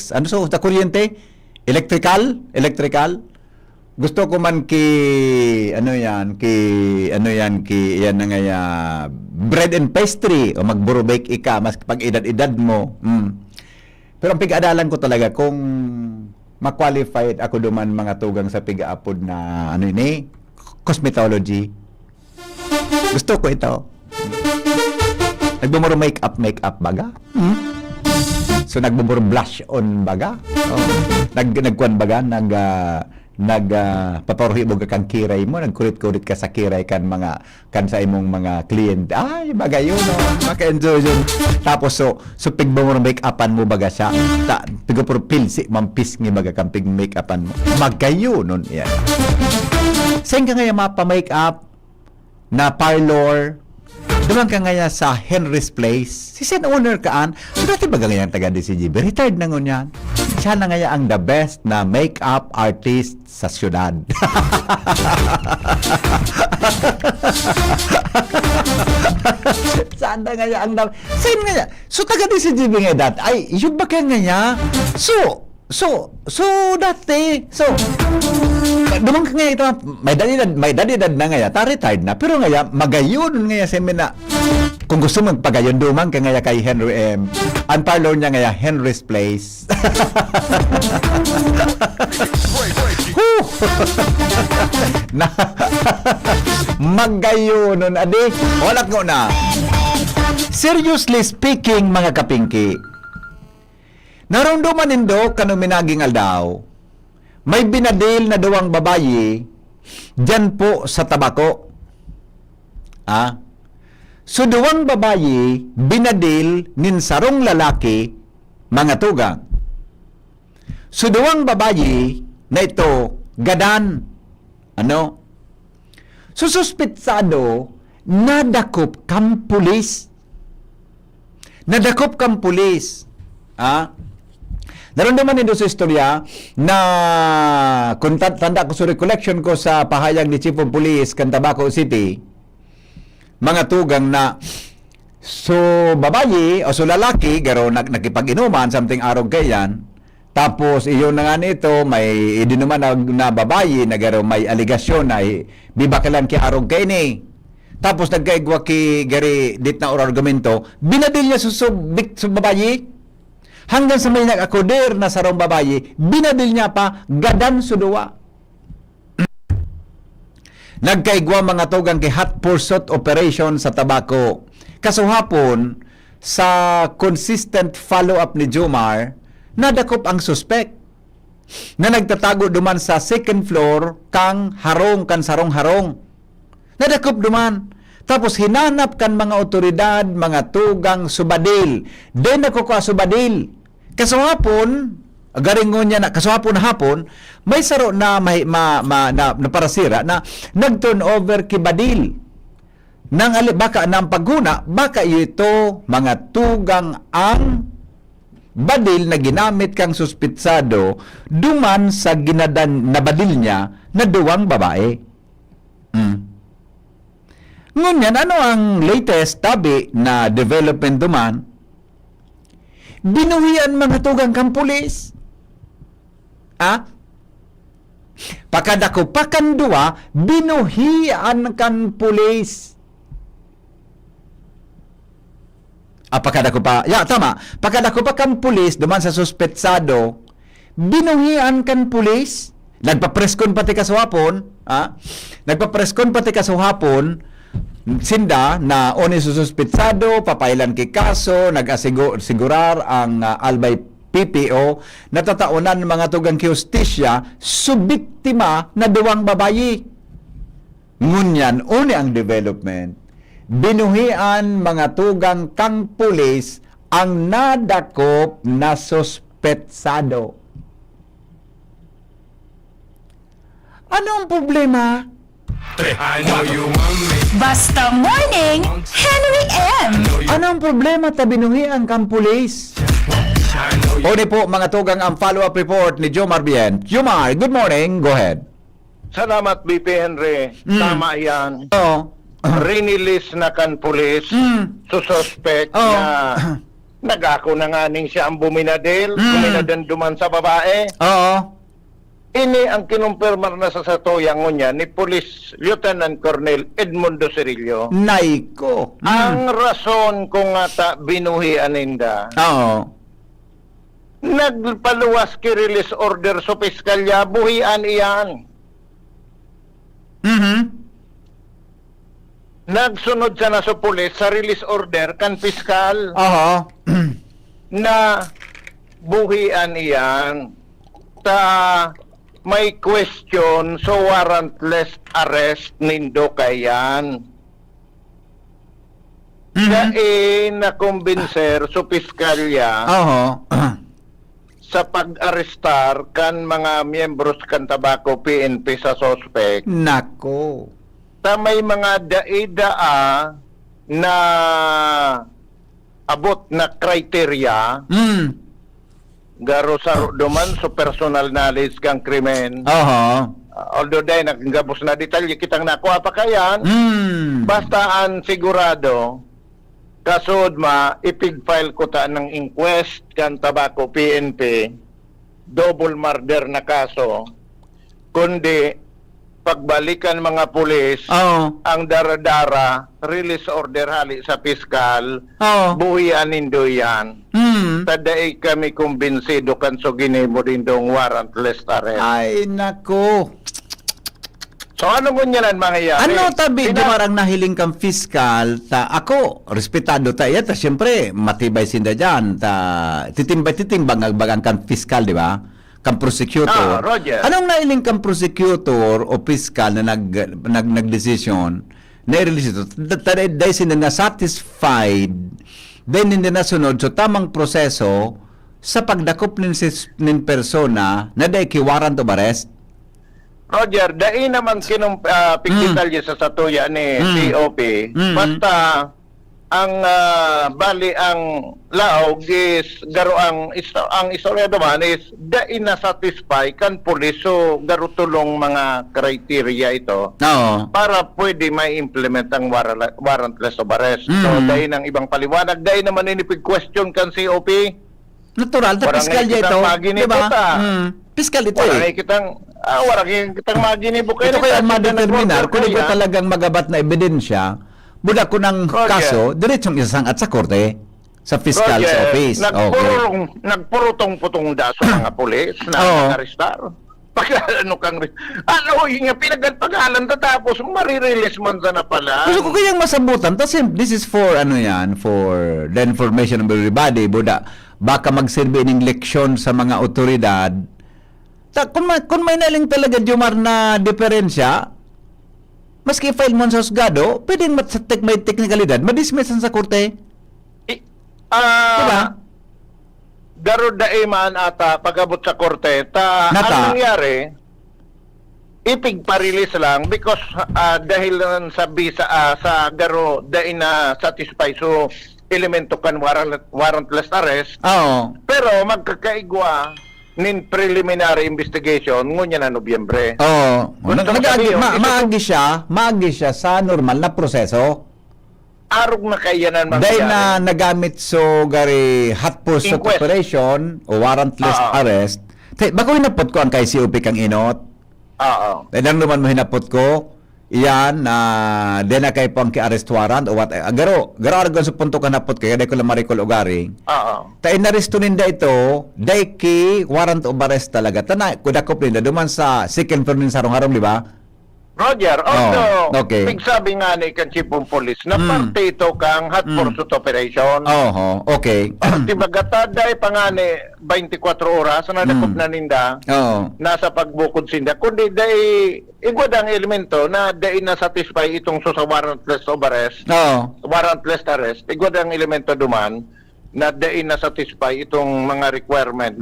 electronics, ano so, sa kuryente, electrical. Gusto ko man yan na nga bread and pastry o magburo-bake ika mas pag edad-edad mo. Pero ang pig-adalan ko talaga kung ma-qualified ako duman mga tugang sa pig-aapod na cosmetology. Gusto ko ito. Nagbumuro make-up baga? So nagbumuro blush on baga? Nagkuan baga? Paparuhi mo kang kiray mo, nagkulit-kulit ka sa kiray kan sa imong mga kliyente. Ay, baga yun, maka-enjoy yun. Tapos, so pigba mo ng make-upan mo baga siya. Pigo puro pilsi, mampis nga baga kang pig-make-upan mo. Magayo nun, yan. Saan ka nga mapa-make-up na parlor? Duman ka nga sa Henry's Place. Si Sen owner kaan. So, dati baga nga yung taga-DCGB. Retired na ngun yan. Siya na nga ang the best na make-up artist sa syudad. Saan na nga ang saan nga so taga-DCGB nga dat. Ay, yun ba kaya nga niya? So dati, dumang ka nga ito, may dadidad na nga retired na, pero nga magayon nga semina. Kung gusto mong pagayon, dumang ka nga kay Henry M. Ang parlor niya nga Henry's Place. Magayon nun, adi. Walat ko na. Seriously speaking, mga kapingki, naramdaman nindo kanuminaging aldaw, may binadil na duwang babayi dyan po sa tabako. So duwang babayi binadil nin sarong lalaki mga tugang. So duwang babayi na ito gadan. Sususpitsado nadakop kang pulis. Naramdaman nito sa istorya na kung tanda ko sa recollection ko sa pahayag ni Chief of Police kan Tabaco City, mga tugang na so babayi o so lalaki garo nakipag-inuman something arog kayan, tapos iyon na nga nito may idinuman na babayi na garo may aligasyon na bibakalan ki arog kay ni. Tapos nagkaigwa ki gari dit na or argumento, binadil niya sa babayi. Hanggang sa may nag-akoder na sarong babayi, binadil niya pa gadan suduwa. Nagkaigwa mga tugang kay hot pursuit operation sa tabako. Kasuhapon, sa consistent follow-up ni Jomar, nadakop ang suspect na nagtatago duman sa second floor kang sarong harong. Nadakop duman. Tapos hinanap kan mga otoridad, mga tugang subadil. Den nakukuha subadil. Kasuhapon, garingon niya na kasuhapon na hapon, may saro na na parasira na nag-turn over kibadil. Baka ng pagguna, baka ito mga tugang ang badil na ginamit kang suspitsado duman sa ginadan na badil niya na duwang babae. Ngunyan, ano ang latest tabi na development duman? Binuhian mga tugang kang pulis. Pakadako pakandua, binuhian kan pulis. Pakadako pa, tama. Pakadako pa kan pulis, duman sa suspetsado, binuhian kan pulis. Nagpapreskon pati kasuhapon, nagpapreskon pati kasuhapon, sinda na oni sususpitsado, papailan ki kaso, nag-asigurar ang albay PPO, natataunan mga tugang kiyustisya, subiktima na duwang babayi. Ngunyan, uni ang development. Binuhian mga tugang kang pulis ang nadakop na suspetsado. Ano ang problema? Basta Morning, Henry M. Ano ang problema ta binuhian kang pulis? Uni po mga tugang ang follow-up report ni Jomar Bien. Jomar, good morning. Go ahead. Salamat, BP Henry. Tama yan. Oo. Rinilis na kan pulis suspect Oo. na Nagako na nga ning siya ang buminadil, Mm. buminadan duman sa babae. Oo. Ini ang kinumpirmar na sa satoyang niya ni Police Lieutenant Colonel Edmundo Cirillo. Naiko. Ang rason kung nga ta binuhian ninda, Oo. nagpaluwas ki release order sa piskalya, buhian iyan. Mhm. Nagsunod siya na sa pulis sa release order kan piskal Oo. na buhian iyan. Ta may question so warrantless arrest nindo kayan. Kaya na-convincer sa piskalya Oo. sa pag-arestar kan mga miyembros kan tabako PNP sa suspect. Nako. Ta may mga daidaa na abot na kriteria garo sa duman sa personal knowledge kang krimen. Oo. Although dahil naggabos na detalye kitang nakuha pa kayan, basta ang sigurado kasod ipig-file ko ta ng inquest kan tabako PNP double murder na kaso kundi pagbalikan mga pulis Oo. ang dara-dara release order hali sa piskal Oo. buhian nindo yan. Tadai kami kumbinsido kan so ginimo din dong warrantless arrest. Ay, nako. So ano ngunyalan mangyayari? Ano tabi dumarang nahiling kang fiscal ta ako respetado ta iya ta syempre matibay sinda diyan ta titimbang agbagan kan fiscal di ba kan prosecutor. Roger. Anong nahiling kang prosecutor o fiscal na nagdesisyon na i-release ito dahil sila na satisfied then hindi na sunod so tamang proseso sa pagdakop nin persona na dahil ki warrant of arrest. Roger, dai naman pigdetalye sa satuya ni COP. Basta ang bali ang laog is garo ang istorya naman is dai na satisfy kan pulis so garo tulong mga criteria ito Oo. para pwede may implement ang warrantless of arrest. So dai ng ibang paliwanag, dai naman inipig question kan COP. Natural, ta Warang piskal nakikitang ito. maginibo Diba? ta. Piskal ito Wala eh. kitang maginibo kayo. Ito kaya ma-determinar kung ito talagang magabat na ebidensya, buda ko ng Roger. kaso, diretsong isasangat sa korte, sa fiscal's office. Okay. Nagpurutong-putong da sa mga pulis Oo. na arestar. Ano kang nga pinagpagalan tapos marirelease man sa na pala. Gusto ko kayang masabutan, kasi this is for, for the information of everybody, buda, baka magsilbi ng leksyon sa mga otoridad. Kung may naling talaga, Jomar, na diferensya, maski file mo sa husgado, pwedeng may teknikalidad, madismiss sa korte. Diba? Garo daiman ata pagabot sa korte Nata. ang nangyari ipig-pa-release lang because dahil sa visa sa garo dai na satisfy so elemento kan warrantless arrest Oo. pero magkakaigwa nin preliminary investigation ngunya na Nobyembre. Oo. Gusto ko sabihin, Maagi siya sa normal na proseso. Arog na kayanan Dahil mangyari. na nagamit so gari hot pursuit Inquest. operation o warrantless arrest. Bako hinapot ko ang kay COP kang inot. Oo. Dahil lang naman mo hinapot ko. Iyan na din na kay po ang arrest warrant o what. Garo argon sa punto ka napot kaya dahil ko lang marikol ugaring. Oo. Ta inaresto ninda ito, dahil ki warrant of arrest talaga. Tana, kudakop ninda, duman sa second floor nin sarong-harong, di ba? Roger, although okay. sabi nga ni kan Chief of Police na parte ito kang hot pursuit operation. Oo, okay. Tibagata dahil pangani 24 oras na nakop na ninda Oo. nasa pagbukod sinda kundi dahil igwad ang elemento na dahil na satisfy itong sa warrantless of arrest Oo. warrantless arrest igwad ang elemento duman na dahil na satisfy itong mga requirement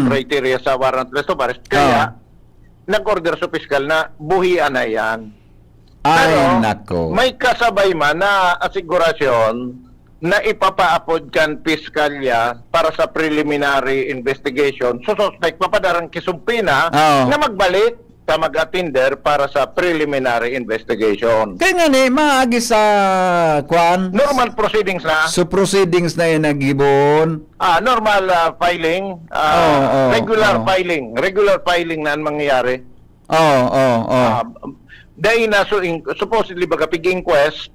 criteria sa warrantless of arrest kaya nag-order sa piskal na buhian na yan. Ay, Pero, nako. may kasabay man na asigurasyon na ipapaapod kan piskalya para sa preliminary investigation. So, suspect papadarang kisumpina Oo. na magbalik ta mag-attender para sa preliminary investigation. Kaya nga ni, maagi sa kwan. Normal proceedings na. So proceedings na yung nagibon. Normal filing, regular filing. Regular filing na ang mangyayari. Dahil na supposedly baga pig-inquest,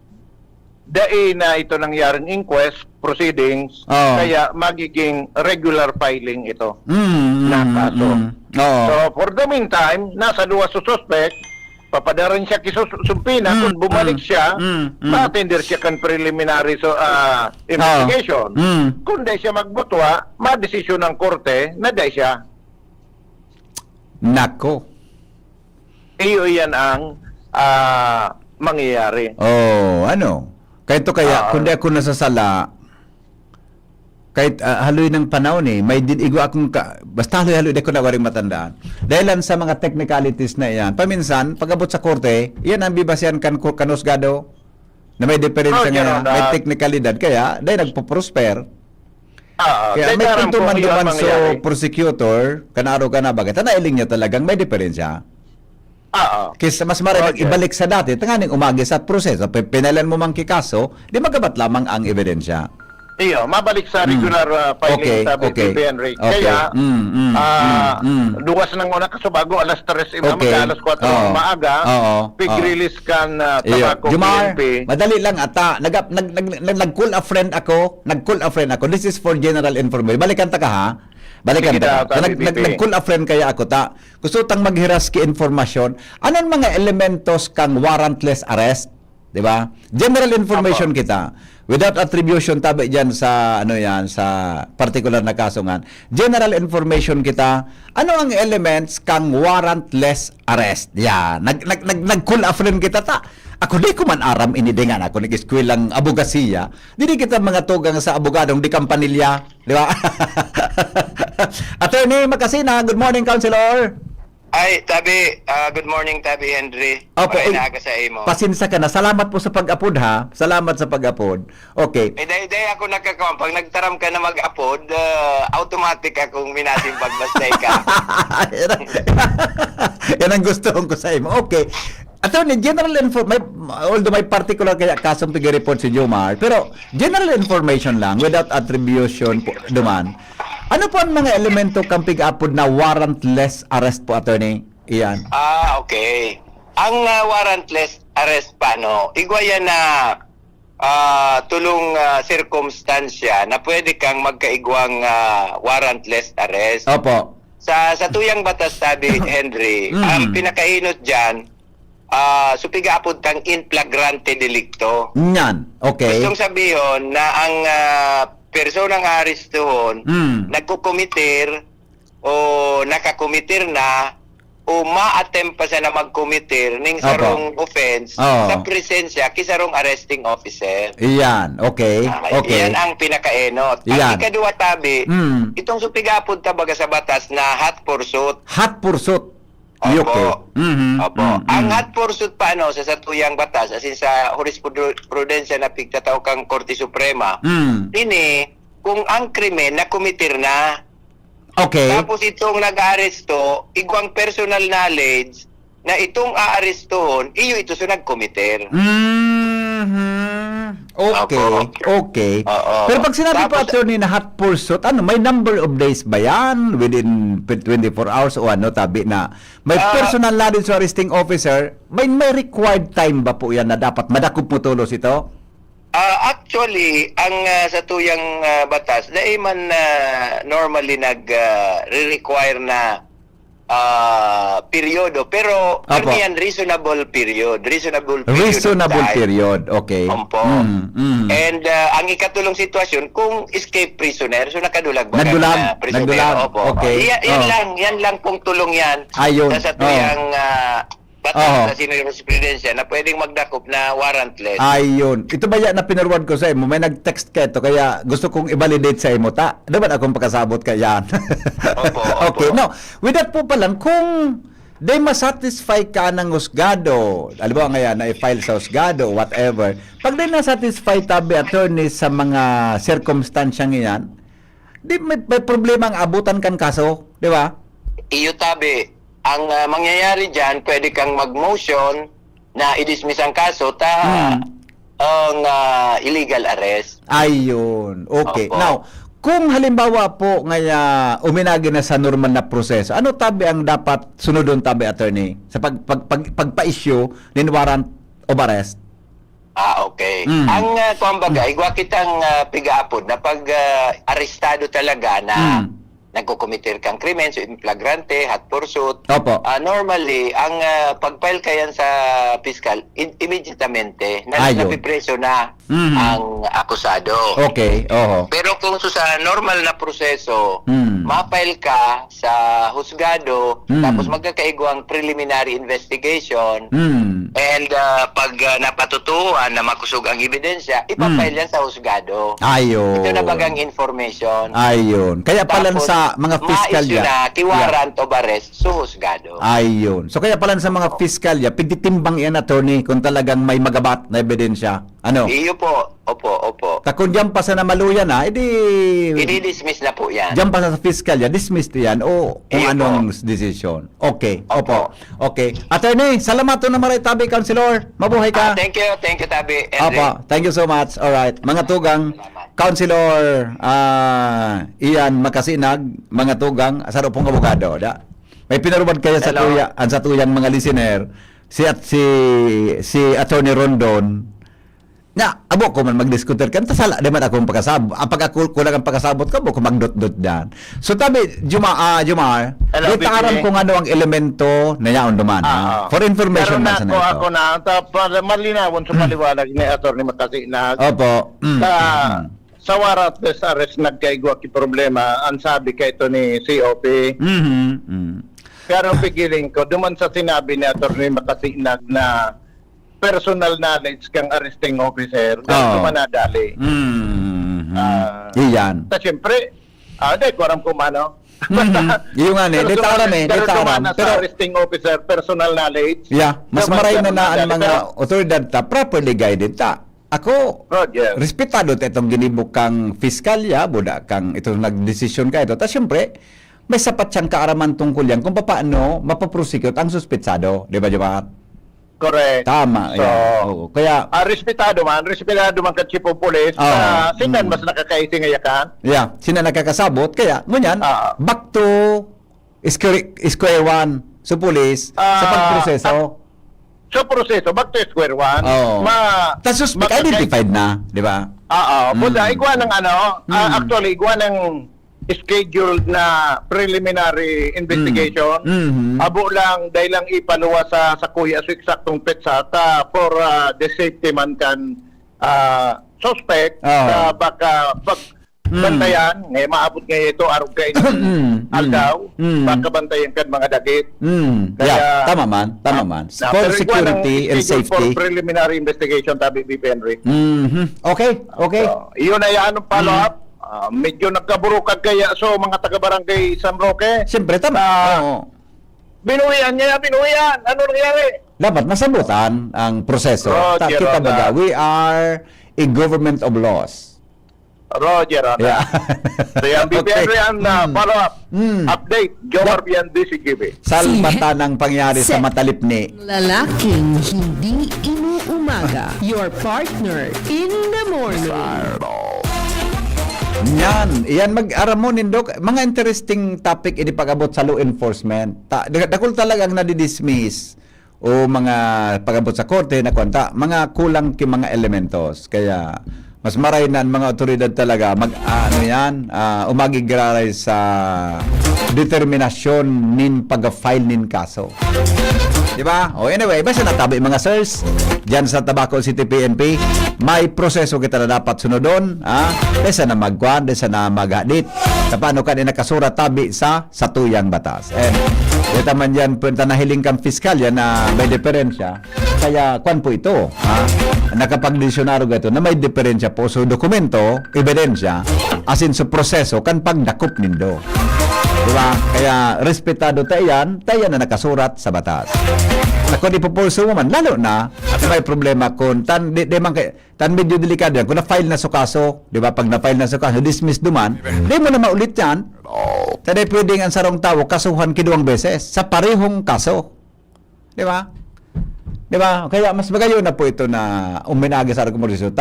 dahil na ito nangyaring inquest proceedings, kaya magiging regular filing ito na kaso. So for the meantime, nasa duwa sa suspect, papadaran siya kisusumpina, kung bumalik siya, ma-attender siya kan preliminary investigation. Kung di siya magbutwa, ma-desisyon ng korte na di siya. Nako. Iyo yan ang mangyayari. Ano? Kahit to kaya, kung di ako nasasala, kahit haloy ng panahon may igo akong, basta haloy di ko na waring matandaan. Dahil sa mga technicalities na yan, paminsan, pag-abot sa korte, yan ang bibasyan kanusgado, na may diferensya nga, may technicalidad, kaya, dahil nagpo-prosper. Kaya may punto man duman so prosecutor, kanaro ka na bagay, tanailing niya talagang may diferensya. Kaysa mas maraming ibalik sa dati, tanganing umagi sa proseso, pinalan mo mang kikaso, di magabat lamang ang ebidensya. Iyo, mabalik sa regular filing sa BPP, Henry. Kaya, duwas ng una kaso bago alas 3 alas 4 maaga, pig-release kan tabako Jumar, PNP. madali lang ata, nag-call a friend ako, this is for general information. Balikan ta ka ha? Balikan ta. Nag-call a friend kaya ako ta. Gusto tang maghiras ki informasyon. Anong mga elementos kang warrantless arrest? 'Di ba? General information kita. Without attribution tabi diyan sa sa particular na kaso nga. General information kita. Ano ang elements kang warrantless arrest? Yan. Nag-call a friend kita ta. Ako di ko man aram inidingan ako nag-eskwel lang abogasiya. Dili kita mga tugang sa abogadong di kampanilya, di ba? Attorney Makasina, good morning, Counselor. Ay, Tabi, good morning, Tabi Henry. Opo, Maaga sa imo. Pasinsa ka na. Salamat po sa pag-upod ha. Salamat sa pag-upod. Okay. Dahil ako nagkakawan, pag nagtaram ka na mag-upod, automatic akong minatimbag bastay ka. Yan ang gusto ko sa imo. Okay. Attorney, general information, although may particular kaya kasong pig-report si Jomar, pero general information lang, without attribution po, duman. Ano po ang mga elemento kang pig-upod na warrantless arrest po, Attorney? Iyan. Okay. Ang warrantless arrest pa, igwayan na tulong sirkumstansya na pwede kang magkaigwang warrantless arrest. Opo. Sa tuyang batas, Tabi Henry, ang pinakainot dyan, supigaapod kang in flagrante delicto. Yan. Okay. Gustong sabihin na ang personang arestuhon nagkukumitir o nakakumitir na o ma-attempt pa siya na magkumitir ng sarong offense sa presensya kisarong arresting officer. Iyan. Okay. Okay. Iyan ang pinakaenot. Ang ikadua, Tabi, itong supigapod tabaga sa batas na hot pursuit. Hot pursuit. Opo. Ang hot pursuit pa sa satuyang batas as in sa jurisprudensya na pigtataw kang Korte Suprema. Ini kung ang krimen na kumitir na. Okay. Tapos itong nag-aresto, igwang personal knowledge na itong aarestohon, ito sa nagkumitir. Okay. Okay. Pero pag sinabi po, Attorney, na hot pursuit, may number of days ba yan? Within 24 hours o Tabi na may personal knowledge sa arresting officer, may required time ba po yan na dapat madakop mo tulos ito? Actually, ang sa tuyang batas, dahil man normally nag-require na periodo, pero yan reasonable period. Reasonable period. Okay. And ang ikatulong sitwasyon, kung escape prisoner, so nakadulag ba Nagdulag. Okay. Yan lang pong tulong yan. Ayun. Sa tuyang batas sa jurisprudensya na pwedeng magdakop na warrantless. Ayun. Ito ba yan na pinarward ko sa imo? May nag-text ka ito, kaya gusto kong i-validate sa imo. Dapat akong pakasabot ka yan. Okay. No, with that po palang, kung they masatisfy ka ng husgado, alam mo ngayon, na i-file sa husgado, whatever, pag di na-satisfy, Tabi, Attorney, sa mga circumstansyang yan, di may problema ang abutan kan kaso, di ba? Iyo, Tabi, ang mangyayari diyan, pwede kang mag-motion na i-dismiss ang kaso ang illegal arrest. Ayun. Okay. Opo. Now, kung halimbawa po ngaya uminagi na sa normal na proseso, ano tabi ang dapat sunodon tabi, attorney, sa pagpa-issue ng warrant of arrest? Okay. Ang kumbaga, igwa kitang pigaapod na pag arestado talaga na nagkukomiter kang krimen, so implagrante, hot pursuit. Opo. Normally, ang pag-file ka yan sa piskal, immediatamente, Ayun. napipreso na ang akusado. Okay. Oho. Pero kung sa normal na proseso, ma-file ka sa husgado, tapos magkakaigo ang preliminary investigation, and pag napatutuhan na makusog ang ebidensya, ipapile yan sa husgado. Ayun. Ito na bagang information. Ayun. Kaya pala Tapos, sa mga fiskalya. ma-issue na kiwarrant of arrest sa husgado. Ayun. So kaya pala sa mga fiskalya, pigtitimbang yan, attorney, kung talagang may magabat na ebidensya. Ano? Iyo po. Opo. Kung diyan pa sa namaluyan na, edi I-dismiss na po yan. diyan pa sa fiskalya, dismissed yan o kung Iyo anong po. decision. Okay. Opo. Opo. Okay. Attorney, salamat to na maray tabi, Councilor. Mabuhay ka. Thank you, Tabi. Opo. Thank you so much. Alright. Mga tugang, Salamat. Councilor Ian Makasinag, mga tugang, asaro pong abogado. Da? May pinarubad kaya sa Hello. sa tuyang mga listener, si Attorney Rondon, na abo ko man magdiskutir kan tasala di man akong pagkasabot. Pag ako kulang ang pagkasabot ko, ko magdot-dot dan. So tabi Jumar, Hello, itaram BPA. kung ano ang elemento na yaon duman. ha? For information Pero man sa nako nato. ako na para malinawon sa paliwanag ni Atty. Makasinag. Opo. Sa warrantless arrest nagkaigwa ki problema ang sabi kay ito ni COP. Pero ang pigiling ko duman sa sinabi ni Atty. Makasinag na personal knowledge kang arresting officer Oo. manadali. Iyan. Ta siyempre, di ko alam kung ano. Yung nga ni, ditaram Pero pero sa arresting officer, personal knowledge. yeah, mas maray na ang mga Pero- otoridad ta properly guided ta. Ako, Roger. respetado ta itong ginibuk kang fiskalya, buda kang itong nagdesisyon ka ito. Ta siyempre, may sapat siyang kaaraman tungkol yan kung paano mapaprosecute ang suspetsado. Di ba, Jabat? Correct. Tama. So, yan. Oo. Kaya, respetado man ka chief of police. Oo. Sinan mas nakakaisi nga yakan. yeah, sina nakakasabot. Kaya, ngunyan, back to square one sa police sa pagproseso. So, proseso, back to square one. Oo. Ta suspect identified na, di ba? Buda, igwa ng actually, igwa ng scheduled na preliminary investigation. Abo lang, dahil lang ipaluwa sa kuya sa eksaktong petsa for the safety man kan suspect baka pag bantayan, maabot nga ito araw kayo aldaw, baka bantayan kan mga dagit. Yeah, tama man. For pero igwa ng security and schedule safety. For preliminary investigation, tabi BP Henry. Okay. So, iyon na yan ang follow-up. Medyo nagkaburukan kaya so mga taga-barangay San Roque. Siyempre, tama. Oo. Binuyan niya. Ano nangyari? Dapat masabutan ang proseso. Roger, Kita Roger. baga, we are a government of laws. Roger. Yeah. So yan, BP Okay. Henry, ang follow-up. Update. Jomar Bian, DCGB. Salbata ng pangyari sa matalipni. Lalaking hindi inuumaga. Your partner in the morning. Yan mag-aramon nindok. Mga interesting topic ini pag-abot sa law enforcement. Dakol talagang nadidismiss o mga pag-abot sa korte na kwanta, mga kulang ki mga elementos. Kaya mas maray na ang mga otoridad talaga umagigraray sa determinasyon nin pag-file nin kaso. Di ba? O anyway, basta natabi mga sirs diyan sa Tabaco City PNP, may proseso kita na dapat sunodon, desa na magkuhan, desa na maghadit. Paano ka din nakasurat tabi sa tuyang batas. And dito man yan, punta na hiling kang fiskalya na may diferensya. Kaya, kwan po ito, nakapag-disyonaro gato na may diferensya po sa dokumento, ebidensya, asin sa proseso, kan pagdakop nindo. Di ba? Kaya respetado tayo yan na nakasurat sa batas. Kung ipupulso mo man, lalo na, at may problema kung tan medyo delikado yan. Kung na-file na sa kaso, di ba? Pag na-file na sa kaso, dismiss duman, di mo na maulit yan. Kaya pwedeng ang sarong tao, kasuhan kiduang beses sa parehong kaso. Di ba? Di ba? Kaya mas magayon na po ito na uminagi sa argumentasyon.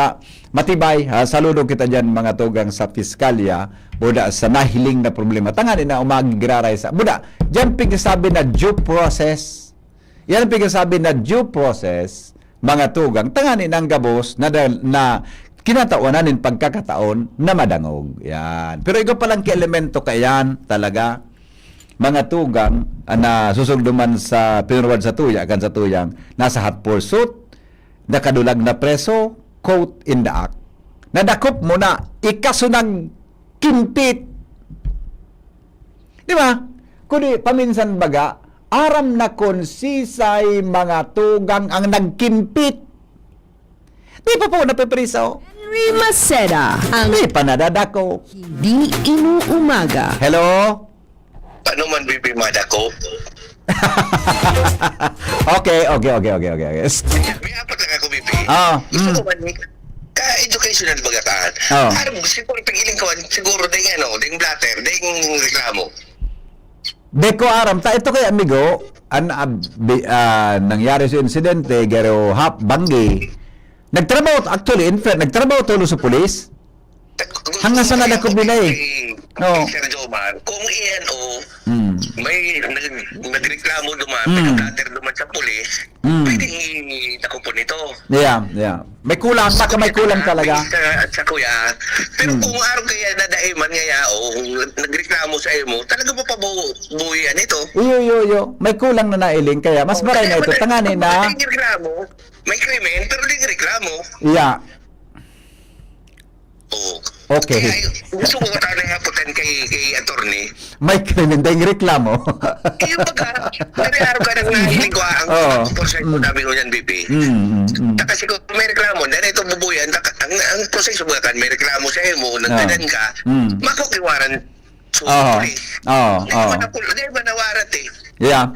Matibay, saludo kita dyan mga tugang sa piskalya, buda sa nahiling na problema. Tanganin na umagigraray sa, buda, dyan pigsasabi na due process. Yan ang pigsasabi na due process, mga tugang, tanganin ang gabos na kinatawanan pagkakataon na madangog. Yan. Pero ikaw palang elemento kayan talaga, mga tugang na susugduman sa pinurwad sa tuya, kan sa tuyang, nasa hot pursuit, nakadulag na preso, quote in the act. Nadakop mo na, ikasunang kimpit. Di ba? Kundi paminsan baga, aram na konsisay mga tugang ang nagkimpit. Di pa po napipriso. Henry Maceda, ang Di pa nadadako. hindi inuumaga. Hello? Paano man bibi madako? Okay. May apat lang ako bibi. Gusto ko man ka-educational bagataan. Oh. Aram, siguro pigiling ko siguro ding ding blatter, ding reklamo. Deko aram ta ito kay amigo nangyari sa insidente garo hap banggi. Nagtrabaho actually in fact nagtrabaho tulo sa pulis. Hanga sa nadako binay. Oo. Sir Jomar, kung ENO, may nagreklamo duman, pinag-blatter duman sa pulis, pwedeng nakupo nito. Yeah. May kulang may kulang talaga. At sa kuya. Pero kung araw kaya nadaiman ngaya o nagreklamo sa imo, talaga mapabuhian ito. Iyo. May kulang na nailing kaya mas maray na ito tangani na. May reklamo, may krimen, pero di reklamo. Yeah. Oo. Okay. Kaya gusto ko tanong haputan kay attorney. May krimen dahil reklamo. Iyo baga, nariharap ka ng nahilingwa ang porsyento namin ko yan, BP. Kasi kung may reklamo, na ito bubuyan, ang proseso ba kan, may reklamo sa imo, nagdanan ka, makukiwaran sa police. Di ba nawarat eh? Yeah.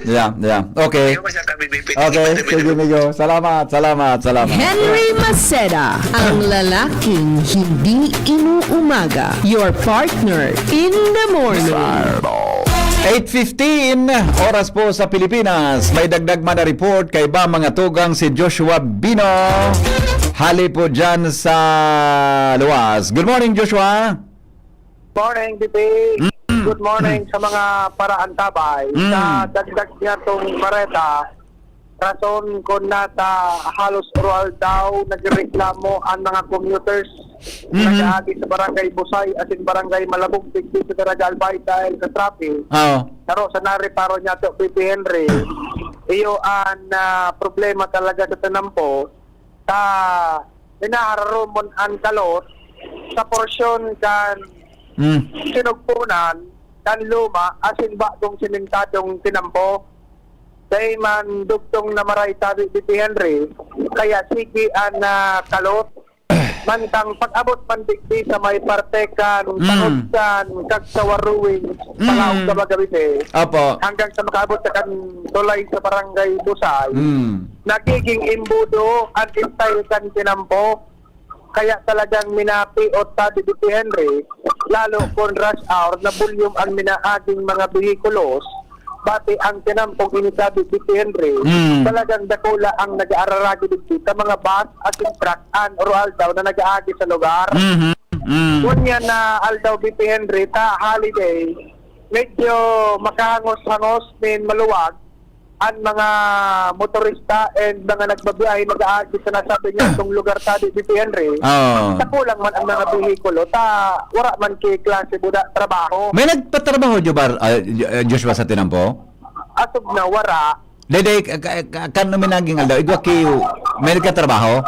Okay. Ayaw mo siya kami, BP. Okay, sige Migo. Salamat. Henry Maceda, ang lalaking hindi inuumaga. Your partner in the morning. 8:15 oras po sa Pilipinas. May dagdag man na report kay ba mga tugang si Joshua Bino. Hali po dyan sa luwas. Good morning, Joshua. Morning, BP. Good morning sa mga paraantabay. Sa dagdag niya itong bareta, rason ko na halos oral daw nagreklamo ang mga commuters nag-aagi sa barangay Busay at in barangay Malabog digdi sa Daragal Bay dahil sa traffic. Pero sa nariparo niya ito, PP Henry, iyo ang problema talaga sa Tanampo sa inahararumon ang kalot sa porsyon kan sinugpunan kan luma asin ba tong sinintadong tinampo kay man dugtong na maray tabi BP Henry kaya sige ang kalot mantang pag-abot man digdi sa may parte kan pangutsan kag sa waruwing palaog sa bagabite hanggang sa makaabot sa kan tulay sa barangay Busay nagiging imbudo ang style kan tinampo kaya talagang minapi o tabi BP Henry lalo kung rush hour na volume ang minaaging mga behikulos bati ang tinampong initabi BP Henry talagang dakula ang nag-aararagi dito sa mga bus at truck and or aldaw na nag-aagi sa lugar kunya na aldaw BP Henry ta holiday medyo makahangos-hangos min maluwag ang mga motorista and mga nagbabiyahe nag-aagi sa nasabi niya itong lugar tadi BP Henry sa kulang man ang mga behikulo wala man kay klase buda trabaho. May nagpatrabaho Joshua sa Tinampo? Asog na wara. Dede kan minaging aldaw igwa kayo may nagkatrabaho?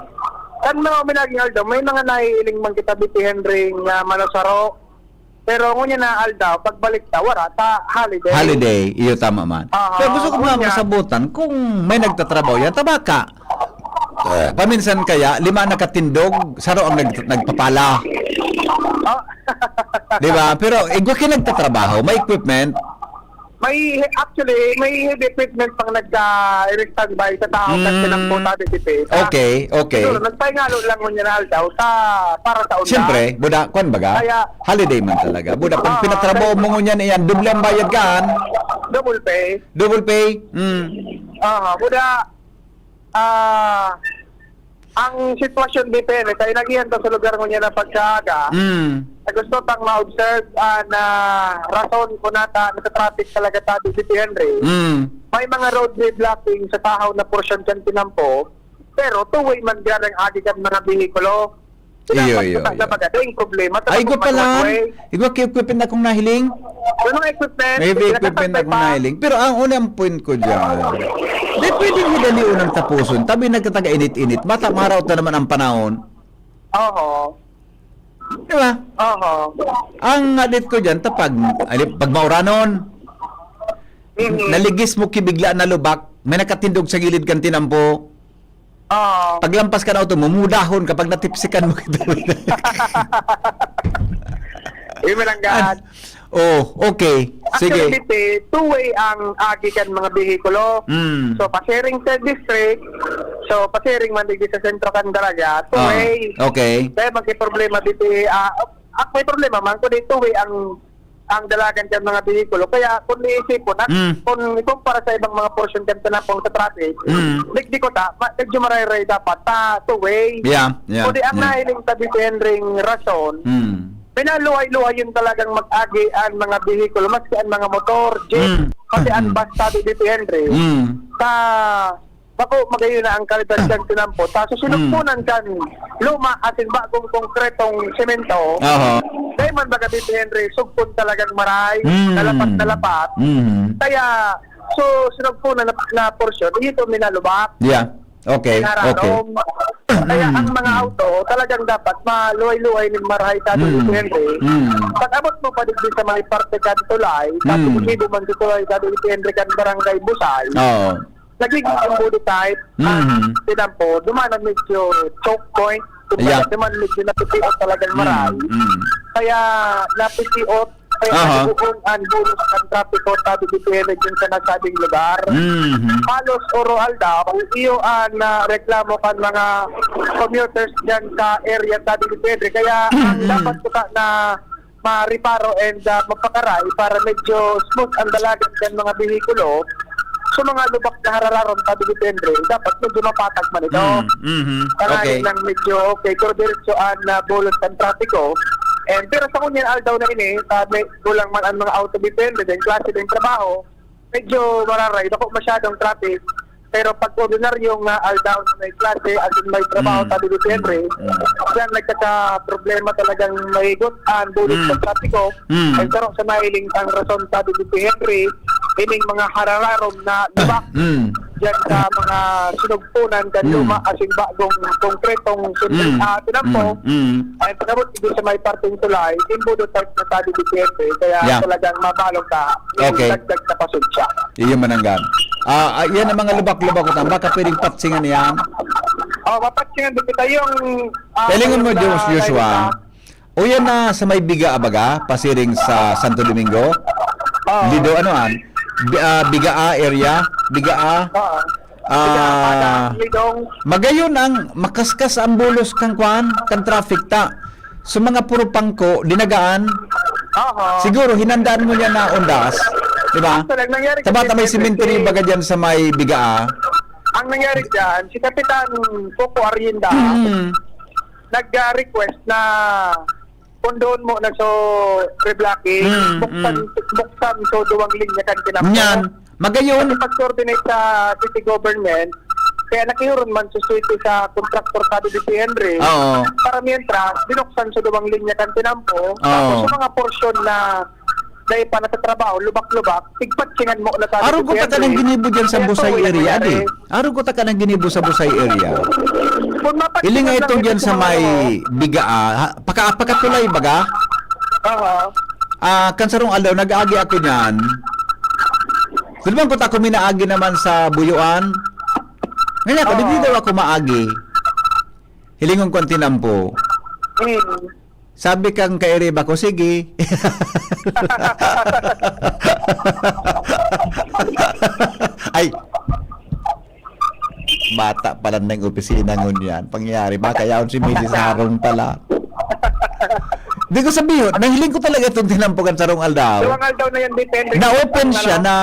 Kan mga minaging aldaw may mga naiiling man kita BP Henry nga manasaro. Pero ngunya na aldaw pagbalik ta wara ta holiday iyo tama man. Pero gusto ko mga masabutan kung may nagtatrabaho yan tabaka paminsan kaya 5 nakatindog saro ang nagpapala di ba pero igwa kayo nagtatrabaho may equipment Actually, may heavy equipment pang nagka-standby sa tao kasi ng puta de tipe. Okay. Siguro, nagpahingalo lang mo niya na aldaw para sa unda. Siyempre, buda, kwan baga? Kaya- Holiday man talaga. Buda, pag Oo, pinatrabaho mo ngunyan iyan, doble ang bayad kan. Double pay. Double pay. Buda, ang sitwasyon depende, kaya nagihan to sa lugar mo niya na pagkaaga, gusto tang ma-observe na rason ko nata nasa-traffic talaga tayo si Henry. May mga roadway blocking sa tahaw na portion kan tinampo, pero two-way man dyan ang agi kan mga bihikulo. Iyo. Sa pagdating problema. Ay, ko pala. Igwa equipment akong nahiling. Ano ang equipment? May equipment akong nahiling. Pero ang unang point ko dyan, di pwedeng hidali unang tapuson. Tabi nagkataga-init-init. Mata maraw na naman ang panahon. Oo. Di ba? Oo. Ang alit ko dyan, pag mauranon, naligis mo kibigla na lubak, may nakatindog sa gilid kan tinampo. Oo. Paglampas ka na auto, mumudahon kapag natipsikan mo kita. Imalanggan. Oh, okay. Sige. Actually, two-way ang agi kan mga bihikulo. So, pasiring sa district. So, pasiring man dito sa sentro kan dalaga. Two-way. Okay. Kaya magkiproblema dito. May problema man. Kundi two-way ang dalagan kan mga bihikulo. Kaya kung niisip ko, kung ikumpara sa ibang mga portion kan tanapong sa traffic, di ko medyo maray-ray dapat two-way. Yeah. Kundi ang nahiling tabi si Henring rason, pinaluhay-luhay yun talagang mag-agi ang mga bihikulo, maski ang mga motor, jeep, pati ang bus tabi dito Henry. Bako magayon na ang kalidad ng tinampo. Tapos sinugpunan kan luma at bagong konkretong semento. Kaya man baga dito Henry, sugpon talagang maray, nalapat. Kaya, so sinugpunan na porsyon, ito minalubak. Yeah. Okay. Nararom. Kaya ang mga auto talagang dapat maluhay-luhay ng marahay sa dito Henry. Pag abot mo pa dito sa mga parte kan tulay, tapos hindi man sa tulay sa dito Henry kan barangay Busay. Nagiging ang body type, tinampo, dumanan medyo choke point, dumanan medyo napitiot talagang maray. Kaya napitiot, kaya nabuong ang bonus ng trapiko tabi dito dyan sa nasabing lugar. Palos oral daw, iyo ang reklamo kan mga commuters dyan sa area tabi dito. Kaya ang dapat ko na ma-reparo and magpakaray para medyo smooth ang dalagan dyan mga bihikulo. So mga lubak na harararon tabi dito, dapat medyo mapatag man ito. Okay. Lang medyo okay, pero diretso na bolos ng trapiko. Pero sa kunyan aldaw na ini, may kulang man ang mga auto depende, din klase din trabaho, medyo mararay, dako masyadong traffic. Pero pag ordinaryong aldaw na may klase at may trabaho tabi depende, diyan nagkaka-problema talagang may gutan, bulit sa trapiko. Ay sarong sa mailing ang rason tabi depende, ining mga harararom na lubak dyan sa mga sinugpunan kan luma asing bagong konkretong tinampo ay pagkabot dito sa may parting tulay imbudo type na tabi dito kaya talagang mabalog ka dagdag na pasod siya. Iyon mananggan. Yan ang mga lubak-lubak ko baka pwedeng patsingan yan. Mapatsingan dito yung Pelingon mo Joshua. O yan na sa may biga abaga, pasiring sa Santo Domingo. Lido Bigaa area, Bigaa. Magayon ang makaskas ang bulos kang kuan, kang traffic ta. So mga puro pangko, dinagaan. Siguro hinandaan mo niya na undas, di ba? Tabata may cemetery baga dyan sa may Bigaa. Ang nangyari dyan, si Kapitan Coco Arienda nag-request na pundoon mo na so reblocking, buksan so duwang linya kan tinapos. Yan, magayon. Pag-coordinate sa city government, kaya nakihuron man susuiti sa contractor sa dito Henry. Para mientras, binuksan sa duwang linya kan tinampo, tapos sa mga portion na dahil pa natatrabaho, lubak-lubak, tigpatsingan mo na sa Araw ko ta ka ng ginibo dyan sa Busay area, di? Araw ko ta ka ng ginibo sa Busay area. Iling nga itong dyan sa may Bigaa, pakatulay baga? Kansarong alaw, nag-aagi ako niyan. Silbang ko ta ko minaagi naman sa Buyuan. Ngayon ako, hindi daw ako maagi. Hilingon ko ang tinampo. Sabi kang kairib ako, sige. Ay! Bata pala ng opisina ngun yan. Pangyayari ba? Kaya si Mrs. Harong pala. Di ko sabihin, nahiling ko talaga itong tinampukan sa Rong Aldao. Luwangal daw na yan, depende. Na-open siya na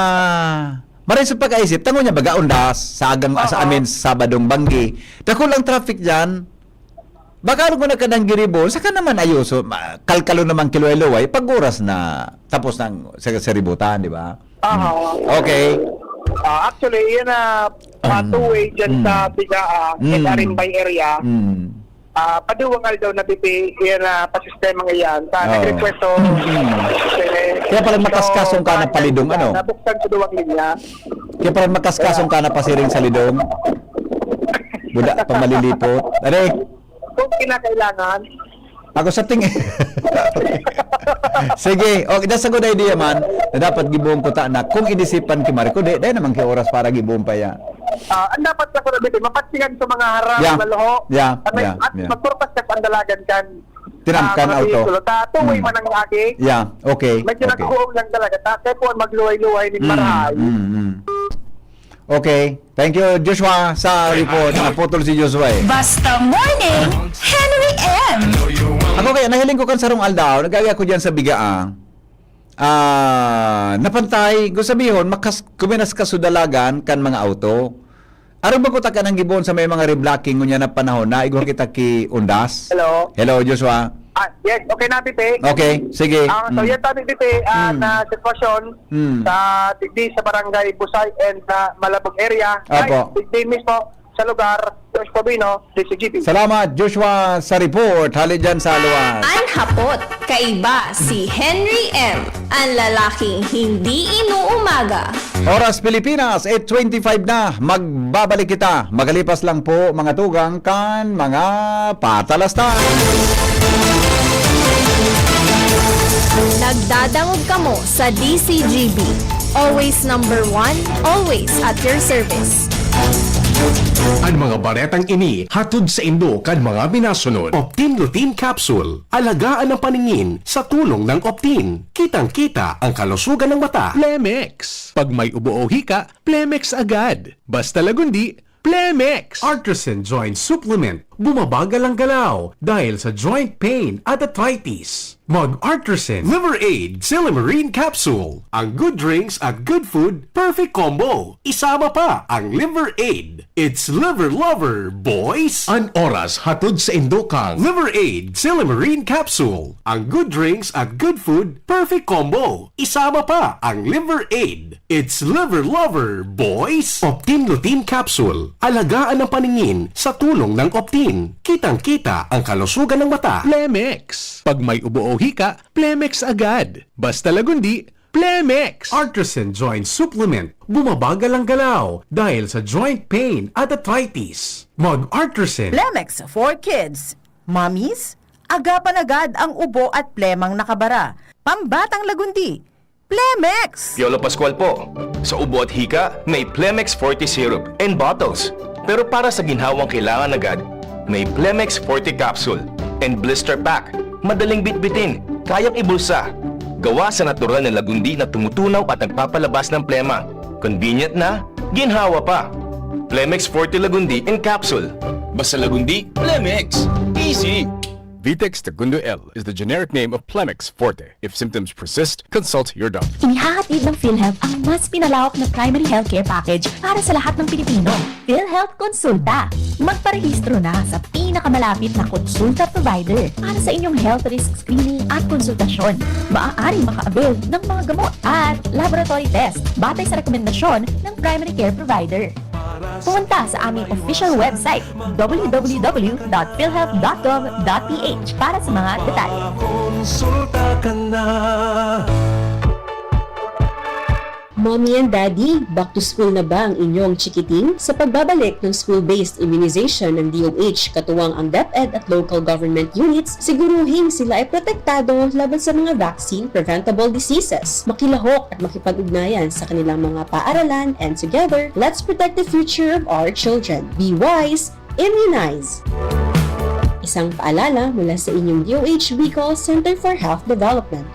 maray sa pagkaisip, tango niya baga undas sa agang sa amin Sabadong Banggi. Dako lang traffic diyan. Baka ano mo na kanang giribol, saka naman ayuso, kalkalo naman kiloy-luway, pag oras na tapos ng sa ributan, di ba? Okay. Actually, yan na two-way dyan sa Bigaa, Arimbay area. Paduwangal daw na BP, yan na pasistemang iyan. Nag-request so, Kaya pala makaskasong ka na palidong, ano? Nabuksan sa duwang linya. Kaya pala makaskasong ka na pasiring sa lidong. Buda pa malilipot. Are, Kung kinakailangan, ako sa tingin. Sige, okay, that's a good idea man. Na dapat gibuong ko ta na kung idisipan ki Marco, dahil naman ki oras para gibuong pa ya. ang dapat sa kuna BP, mapatsingan sa mga harang Yeah. na loho. Yeah. At magpurpas ka sa andalagan kan. Tinamkan auto. Tuloy man ang agi. Yeah, okay. Medyo Okay. nagkuhong lang talaga. Kaya po magluway-luway ni Marahay. Okay. Thank you, Joshua, sa report. Naputol si Joshua eh. Basta Morning, Henry M. Ako kaya, nahiling ko kan sa Rong Aldao, nagaya ko dyan sa Bigaa. Napantay, kung sabihin, kuminas kasudalagan kan mga auto. Aron ba ko taka ng gibon sa may mga reblocking ngunya na panahon na igwa kita ki undas? Hello. Hello, Joshua. Yes, okay na, BP. Okay, sige. So, yan tabi, BP, na sitwasyon sa digdi sa barangay Busay and sa Malabog area. Apo. Digdi mismo sa lugar, George Pabino, DCGP. Salamat, Joshua, sa report. Hali dyan sa luwas. Ang hapot, kaiba si Henry M. Ang lalaking hindi inuumaga. Oras Pilipinas, 8:25 na. Magbabalik kita. Magalipas lang po mga tugang kan mga patalastan. Nagdadangog kamo sa DCGB. Always number one, always at your service. Ang mga baretang ini hatod sa Indo kan mga binasunod. Optin Lutein Capsule. Alagaan ang paningin sa tulong ng Optin. Kitang-kita ang kalusugan ng mata. Plemex. Pag may ubo o hika, Plemex agad. Basta lagundi, Plemex. Artisan Joint Supplement. Bumabagal ang galaw dahil sa joint pain at arthritis. Mag-Artisan Liver Aid Silimarine Capsule. Ang good drinks at good food, perfect combo. Isama pa ang Liver Aid. It's liver lover, boys! An oras hatod sa Indokang. Liver Aid Silimarine Capsule. Ang good drinks at good food, perfect combo. Isama pa ang Liver Aid. It's liver lover, boys! Optin Lutein Capsule. Alagaan ang paningin sa tulong ng Optin. Kitang-kita ang kalusugan ng mata. Plemex. Pag may ubo o hika, Plemex agad. Basta lagundi, Plemex. Artisan Joint Supplement. Bumabagal ang galaw dahil sa joint pain at arthritis. Mag-Artisan. Plemex for kids. Mommies, agapan agad ang ubo at plemang nakabara. Pambatang lagundi. Plemex! Piolo Pascual po. Sa ubo at hika, may Plemex Forte Syrup and bottles. Pero para sa ginhawang kailangan agad, may Plemex Forte Capsule and Blister Pack. Madaling bitbitin, kayang ibulsa. Gawa sa natural na lagundi na tumutunaw at nagpapalabas ng plema. Convenient na, ginhawa pa. Plemex Forte Lagundi in Capsule. Basta lagundi, Plemex. Easy! Vitex Segundo L is the generic name of Plemex Forte. If symptoms persist, consult your doctor. Inihahatid ng PhilHealth ang mas pinalawak na primary healthcare package para sa lahat ng Pilipino. PhilHealth Konsulta. Magparehistro na sa pinakamalapit na konsulta provider para sa inyong health risk screening at konsultasyon. Maaaring maka-avail ng mga gamot at laboratory test batay sa rekomendasyon ng primary care provider. Pumunta sa aming official website www.philhealth.gov.ph para sa mga detalye. Konsulta ka na. Mommy and Daddy, back to school na ba ang inyong chikiting? Sa pagbabalik ng school-based immunization ng DOH katuwang ang DepEd at local government units, siguruhin sila ay protektado laban sa mga vaccine-preventable diseases. Makilahok at makipag-ugnayan sa kanilang mga paaralan, and together, let's protect the future of our children. Be wise, immunize! Isang paalala mula sa inyong DOH Bicol Center for Health Development.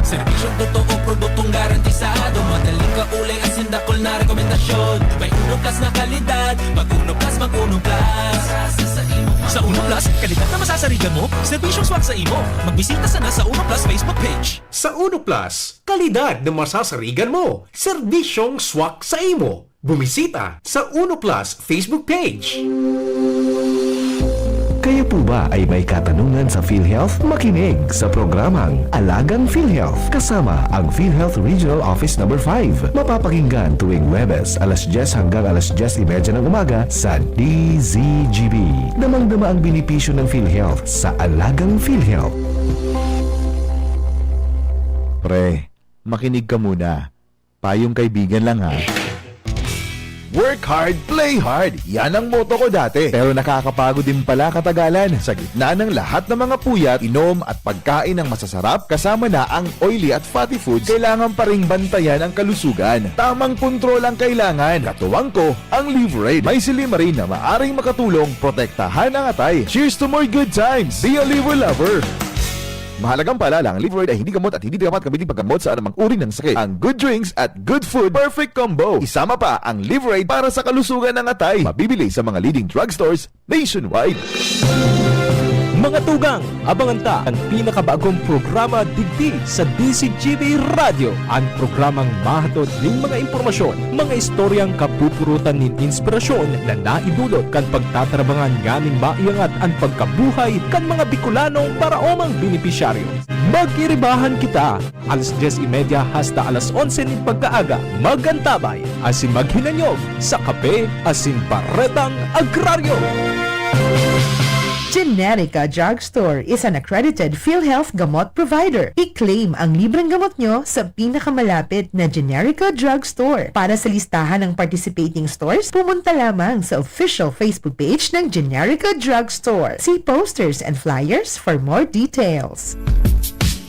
Serbisyong totoo, produktong garantisado, madaling kaulay at sindakol na rekomendasyon. May Uno Plus na kalidad, mag Uno Plus, mag Uno Plus. Sa Uno Plus, kalidad na masasarigan mo, serbisyong swak sa imo. Magbisita sana sa Uno Plus Facebook page. Sa Uno Plus, kalidad na masasarigan mo, serbisyong swak sa imo. Bumisita sa Uno Plus Facebook page. Kayo po ba ay may katanungan sa PhilHealth? Makinig sa programang Alagang PhilHealth kasama ang PhilHealth Regional Office No. 5. Mapapakinggan tuwing Huwebes alas 10 hanggang alas 10:30 ng umaga sa DZGB. Damang-dama ang benepisyo ng PhilHealth sa Alagang PhilHealth. Pre, makinig ka muna. Payong kaibigan lang ha. Work hard, play hard. Yan ang motto ko dati. Pero nakakapagod din pala katagalan. Sa gitna ng lahat ng mga puyat, inom at pagkain ng masasarap kasama na ang oily at fatty foods, kailangan pa ring bantayan ang kalusugan. Tamang kontrol ang kailangan. Katuwang ko, ang Liverade. May silimarin na maaring makatulong protektahan ang atay. Cheers to more good times. Be a liver lover. Mahalagang paalala, ang Liverade ay hindi gamot at hindi dapat gamitin paggamot sa anumang uri ng sakit. Ang good drinks at good food, perfect combo. Isama pa ang Liverade para sa kalusugan ng atay. Mabibili sa mga leading drugstores nationwide. Mga tugang, abangan ta ang pinakabagong programa digdi sa DCGB Radio. Ang programang mahatod ng mga impormasyon, mga istoryang kapupurutan ng inspirasyon na naidulot kan pagtatrabangan nganing maiangat ang pagkabuhay kan mga Bicolanong paraomang benepisyaryo. Mag-iribahan kita, alas 10:30 hasta alas 11 ng pagkaaga. Magantabay, asin maghinanyog sa kape, asin paretang agraryo. Generica Drugstore is an accredited PhilHealth gamot provider. I-claim ang libreng gamot nyo sa pinakamalapit na Generica Drugstore. Para sa listahan ng participating stores, pumunta lamang sa official Facebook page ng Generica Drugstore. See posters and flyers for more details.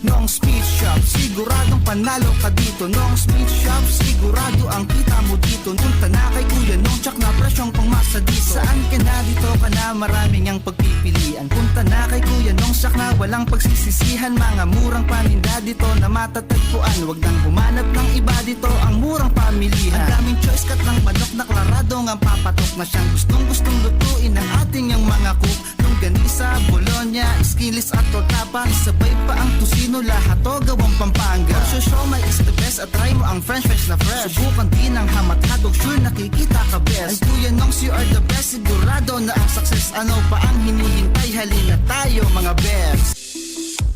Noong Speed Shop, siguradong panalo ka dito. Noong Speed Shop, sigurado ang kita mo dito. Punta na kay Kuya Nong, tsak na presyong pangmasa dito. Saan ka na dito ka na, maraming ang pagpipilian. Punta na kay Kuya Nong, tsak na walang pagsisisihan. Mga murang paninda dito na matatagpuan. Huwag nang humanap ng iba dito, ang murang pamilihan. Ang daming choice kat ng manok na klaradong ang papatok na siyang gustong lutuin ng ating yung mga cook. Longganisa, Bologna, Skilis at Tortapa. Sabay pa ang tusino, lahat to gawang Pampanga. Siomai is the best at try mo ang french fries na fresh. Subukan din ang hamat-hadog, sure nakikita ka best. Ay Kuya Nongs, you are the best, sigurado na ang success. Ano pa ang hinihintay, halina tayo mga best.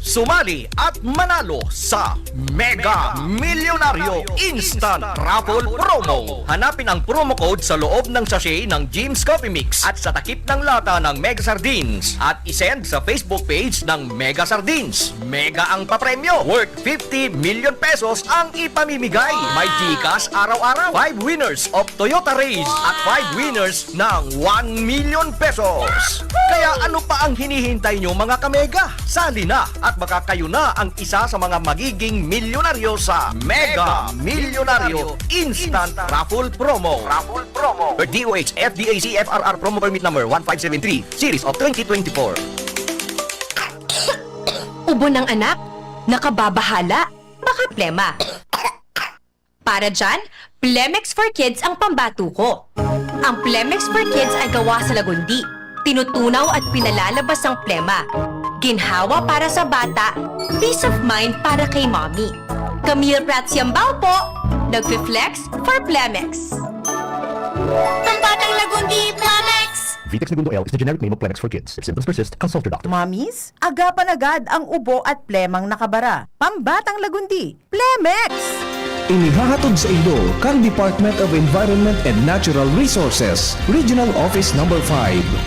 Sumali at manalo sa Mega Milyonaryo Instant Raffle Promo. Hanapin ang promo code sa loob ng sachet ng Jim's Coffee Mix at sa takip ng lata ng Mega Sardines at isend sa Facebook page ng Mega Sardines. Mega ang papremyo, worth 50 million pesos ang ipamimigay. May Gcash araw-araw, 5 winners of Toyota Race at 5 winners ng 1 million pesos. Kaya ano pa ang hinihintay nyo mga kamega? Sali na at baka kayo na ang isa sa mga magiging milyonaryo sa Mega Milyonaryo Instant Raffle Promo. Per DOH FDAC FRR Promo Permit Number 1573 Series of 2024. Ubo ng anak? Nakababahala? Baka plema. Para dyan, Plemex for Kids ang pambato ko. Ang Plemex for Kids ay gawa sa lagundi. Tinutunaw at pinalalabas ang plema. Ginhawa para sa bata, peace of mind para kay mommy. Camille Prats Yambao po, nagfi-flex for Plemex. Pambatang lagundi, Plemex! Vitex Segundo L is the generic name of Plemex for kids. If symptoms persist, consult your doctor. Mommies, agapan agad ang ubo at plemang nakabara. Pambatang lagundi, Plemex! Inihahatod sa inyo kang Department of Environment and Natural Resources, Regional Office No. 5,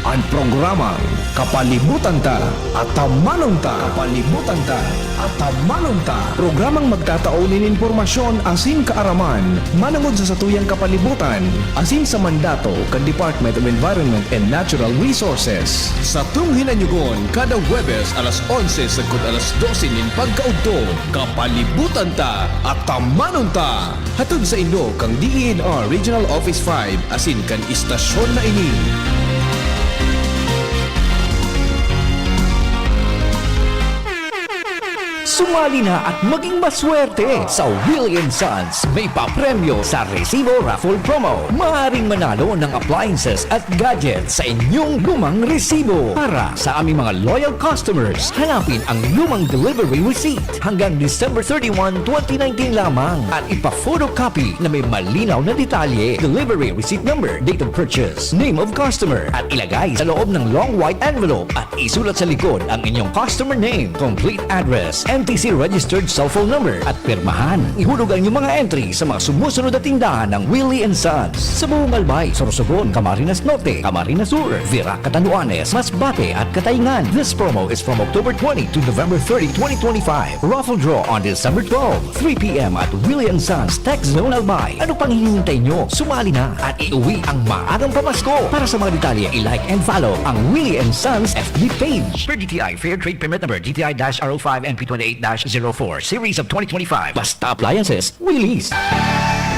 ang programang Kapalibutan Ta at Tamanong Ta. Kapalibutan Ta at Tamanong Ta. Programang magtataunin informasyon asin kaaraman, manangod sa satuyang kapalibutan, asin sa mandato kan Department of Environment and Natural Resources. Sa tunghinanyugon, kada Huwebes alas 11 sagkod alas 12 nin pagkaudto, Kapalibutan Ta at Tamanong Ta. Hatod sa inyo kang DENR Regional Office 5 asin kan istasyon na ini. Sumali na at maging maswerte sa Willie & Sons. May papremyo sa Resibo Raffle Promo. Maaaring manalo ng appliances at gadgets sa inyong lumang resibo. Para sa aming mga loyal customers, hanapin ang lumang delivery receipt hanggang December 31, 2019 lamang at ipa-photocopy na may malinaw na detalye, delivery receipt number, date of purchase, name of customer at ilagay sa loob ng long white envelope at isulat sa likod ang inyong customer name, complete address, NTC registered cell phone number at pirmahan. Ihulog ang inyong mga entry sa mga sumusunod na tindahan ng Willie & Sons sa buong Albay, Sorsogon, Camarines Norte, Camarines Sur, Virac, Catanduanes, Masbate at Katayngan. This promo is from October 20 to November 30, 2025. Raffle draw on December 12, 3 p.m. at Willie & Sons Tech Zone Albay. Ano pang hinihintay nyo? Sumali na at iuwi ang maagang pamasko. Para sa mga detalye, i-like and follow ang Willie & Sons FB page. Per DTI Fair Trade Permit Number DTI-R05 NP28-04 Series of 2025. Basta Appliances, Willie's.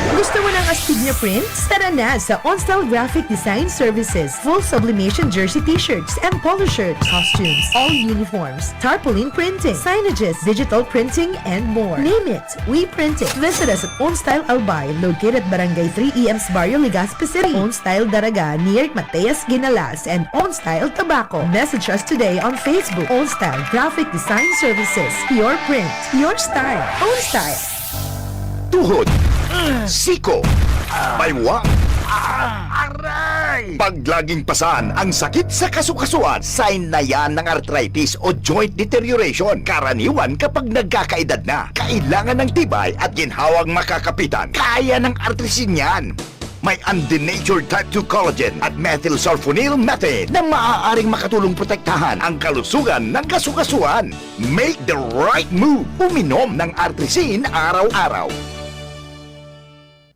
Gusto mo ng astig na prints? Tara na sa OnStyle Graphic Design Services. Full sublimation jersey t-shirts and polo shirts, costumes, all uniforms, tarpaulin printing, signages, digital printing, and more. Name it, we print it. Visit us at OnStyle Albay, located at Barangay 3 EMS Barrio, Legazpi City. OnStyle Daraga, near Mateas Ginalas, and OnStyle Tobacco. Message us today on Facebook. OnStyle Graphic Design Services. Your print, your style. OnStyle. Tuhod, siko, baywang, pag laging pasan ang sakit sa kasukasuan, sign na yan ng arthritis o joint deterioration. Karaniwan kapag nagkakaedad na, kailangan ng tibay at ginhawang makakapitan. Kaya ng arthritis yan. May undenatured type 2 collagen at methylsulfonyl methane na maaaring makatulong protektahan ang kalusugan ng kasukasuan. Make the right move. Uminom ng Artrisin araw-araw.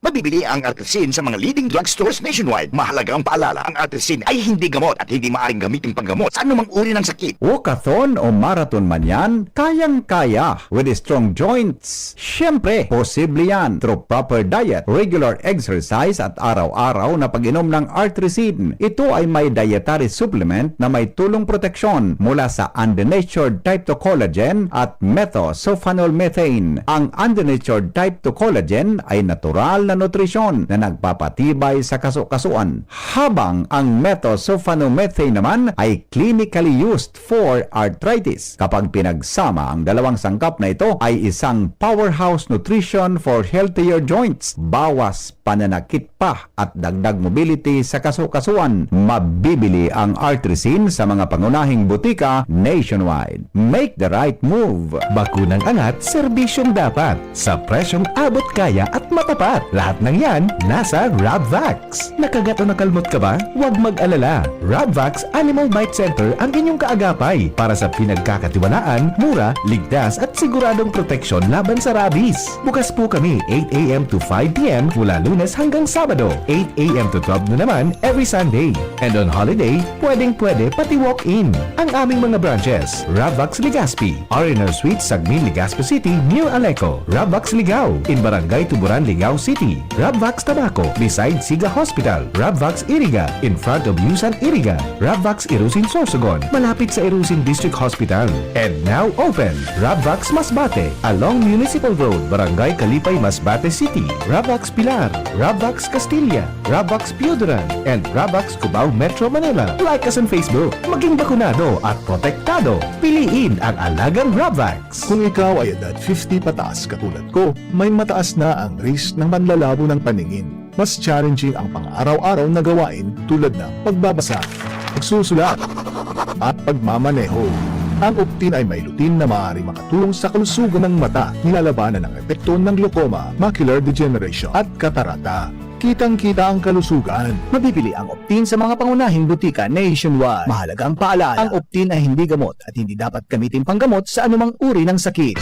Mabibili ang Artrisin sa mga leading drugstores nationwide. Mahalagang paalala, ang Artrisin ay hindi gamot at hindi maaaring gamitin panggamot sa anumang uri ng sakit. Walkathon o marathon man yan, kayang-kaya with strong joints. Siyempre, posible yan through proper diet, regular exercise at araw-araw na pag-inom ng Artrisin. Ito ay may dietary supplement na may tulong proteksyon mula sa undenatured type 2 collagen at methylsulfonylmethane. Ang undenatured type 2 collagen ay natural na nutrisyon na nagpapatibay sa kasukasuan, habang ang methylsulfonylmethane naman ay clinically used for arthritis. Kapag pinagsama ang dalawang sangkap na ito ay isang powerhouse nutrition for healthier joints, bawas pananakit pa at dagdag mobility sa kasukasuan. Mabibili ang Artrisin sa mga pangunahing butika nationwide. Make the right move. Bakunang angat, serbisyong dapat. Sa presyong abot kaya at matapat. Lahat ng yan, nasa Rabvax. Nakagat o nakalmot ka ba? Huwag mag-alala. Rabvax Animal Bite Center ang inyong kaagapay para sa pinagkakatiwalaan, mura, ligtas at siguradong proteksyon laban sa rabies. Bukas po kami 8 a.m. to 5 p.m. mula Lunes hanggang Sabado, 8 a.m. to 12 na naman every Sunday. And on holiday, pwedeng-pwede pati walk-in. Ang aming mga branches, Rabvax Legazpi, R&R Suite, Sagmin, Legazpi City, New Aleco, Rabvax Ligao, in Barangay Tuburan, Ligao City, Rabvax Tabaco, beside Siga Hospital, Rabvax Iriga, in front of Yusan Iriga, Rabvax Irusin Sorsogon, malapit sa Irusin District Hospital. And now open, Rabvax Masbate, along Municipal Road, Barangay Kalipay, Masbate City, Rabvax Pilar, Rabvax Castilla, Rabvax Pioduran, and Rabvax Cubao Metro Manila. Like us on Facebook, maging bakunado at protektado. Piliin ang alagang Rabvax. Kung ikaw ay edad 50 pataas katulad ko, may mataas na ang risk ng panlalabo ng paningin. Mas challenging ang pang-araw-araw na gawain tulad ng pagbabasa, pagsusulat, at pagmamaneho. Ang Optin ay may lutin na maaari makatulong sa kalusugan ng mata, nilalabanan ang epekto ng glaucoma, macular degeneration at katarata. Kitang-kita ang kalusugan. Mabibili ang Optin sa mga pangunahing butika nationwide. Mahalagang paalala, ang Optin ay hindi gamot at hindi dapat gamitin panggamot sa anumang uri ng sakit.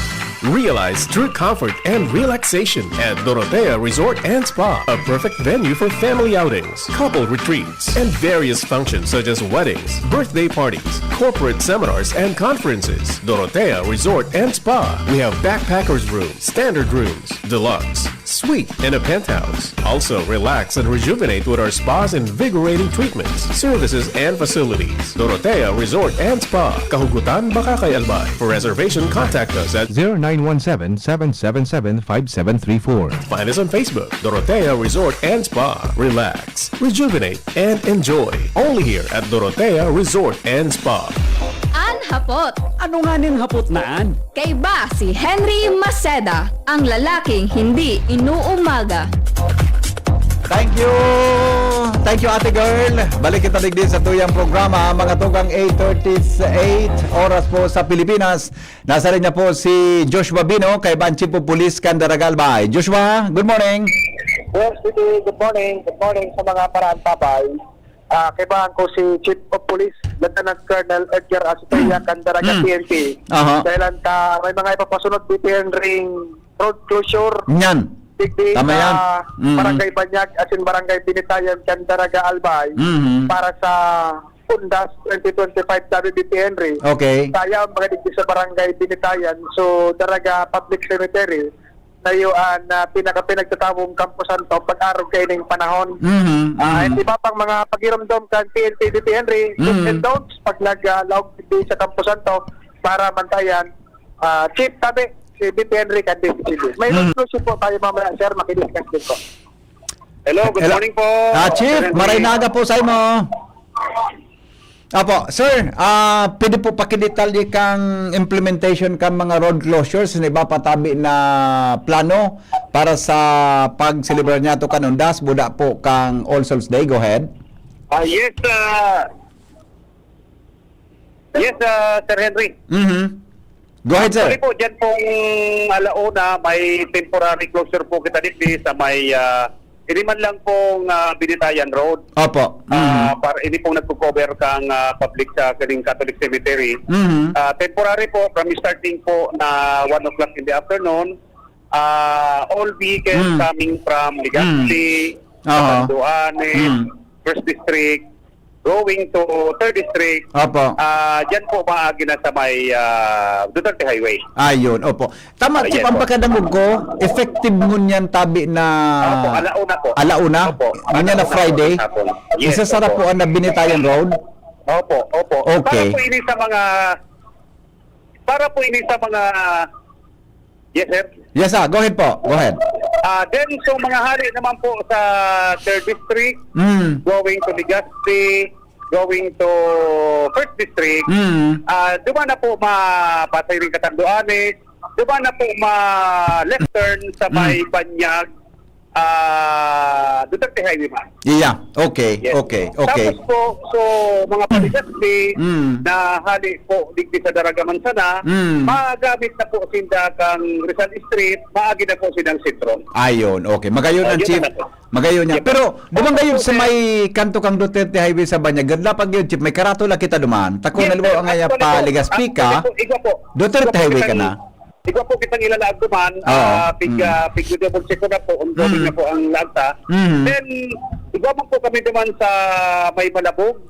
Realize true comfort and relaxation at Dorotea Resort and Spa, a perfect venue for family outings, couple retreats, and various functions such as weddings, birthday parties, corporate seminars, and conferences. Dorotea Resort and Spa. We have backpackers rooms, standard rooms, deluxe, suite, and a penthouse. Also, relax and rejuvenate with our spas and invigorating treatments, services, and facilities. Dorotea Resort and Spa, Kahugutan, Bakakay, Albay. For reservation, contact us at 0917-777-5734. Find us on Facebook, Dorotea Resort and Spa. Relax, rejuvenate, and enjoy. Only here at Dorotea Resort and Spa. An hapot. Ano nga ning hapot naan? Kay ba si Henry Maceda, ang lalaking hindi inuumaga. Thank you! Thank you, ate girl. Balik kita din sa tuyang programa. Mga tugang 8:38 oras po sa Pilipinas. Nasa rin na po si Joshua Bino kay Banchi po Police Candaragalbay. Joshua, good morning. Yes, good morning. Good morning sa mga paraan babay. Kaibahan ko si Chief of Police, Lieutenant Colonel Edgar Asitoya, Candaraga PNP. Dahil may mga ipapasunod BPN ring road closure. Yan. Digdi Tama yan. Barangay Banyag, asin Barangay Binitayan, Candaraga Albay, para sa Undas 2025 WBPN ring. Okay. Kaya mga digdi sa Barangay Binitayan, so Daraga Public Cemetery, nayuan na pinagtatawong Campo Santo pag-araw kayo ng panahon. Hindi ba pang mga pagiramdom kan PNP DP Henry, do's and don'ts pag nag-log sa Campo Santo para mantayan. Chief, tabi, si DP Henry kan DP. May resolution po tayo mamaya, sir, makiniskas din po. Hello, good morning po. Chief, maray naga po sa imo. Apo, sir, pwede po pakidetalye kang implementation kang mga road closures na iba patabi na plano para sa pag-celebrate niya to kanundas, buda po kang All Souls Day. Go ahead. Yes, Sir Henry. Go ahead, sir. Sorry po, dyan pong alauna, may temporary closure po kita dito sa may hindi man lang pong Binitayan Road. Opo. Para hindi pong nagko-cover kang public sa kaning Catholic Cemetery. Temporary po from starting po na 1 o'clock in the afternoon. All vehicles coming from Legazpi, Duane, First District, going to 3rd District. Opo. Diyan po maagi na sa may Duterte Highway. Ayun, opo. Tama, Yes, ang pagkadamog ko, effective ngun yan tabi na Opo, alauna po. Alauna? Opo. Ngunyan na Friday? Yes, Isasara opo. po ang Binitayan Road? Opo. Okay. Para po ini sa mga Yes, sir. Yes, sir. Go ahead po. Go ahead. Then, so mga hari naman po sa 3rd District, going to Legazpi, going to 1st District, diba na po mapasay rin Katanduanes, diba na po left turn sa may Banyag, Duterte Highway ma. Yeah. Okay. Yes. Okay. Okay. Tapos po, so mga Paligazpi na hali po digdi sa Daragaman sana, magamit na po sinda kang Rizal Street, maagi na po silang sentro. Ayun. Okay. Magayon ang Yun chief. na po. Magayon niya. Pero, dumang gayon sa may kanto kang Duterte Highway sa Banyag, ganda pag yun, chief, may karatula kita duman. Tako Yes, na luwa sir. nga Actually pa po, Legazpi ka, Igwa po. Duterte Highway ka na. Igwa po kitang ilalaag duman, pig-double check ko na po, ongoing na po ang lagta. Then, igwa man po kami duman sa may Malabog,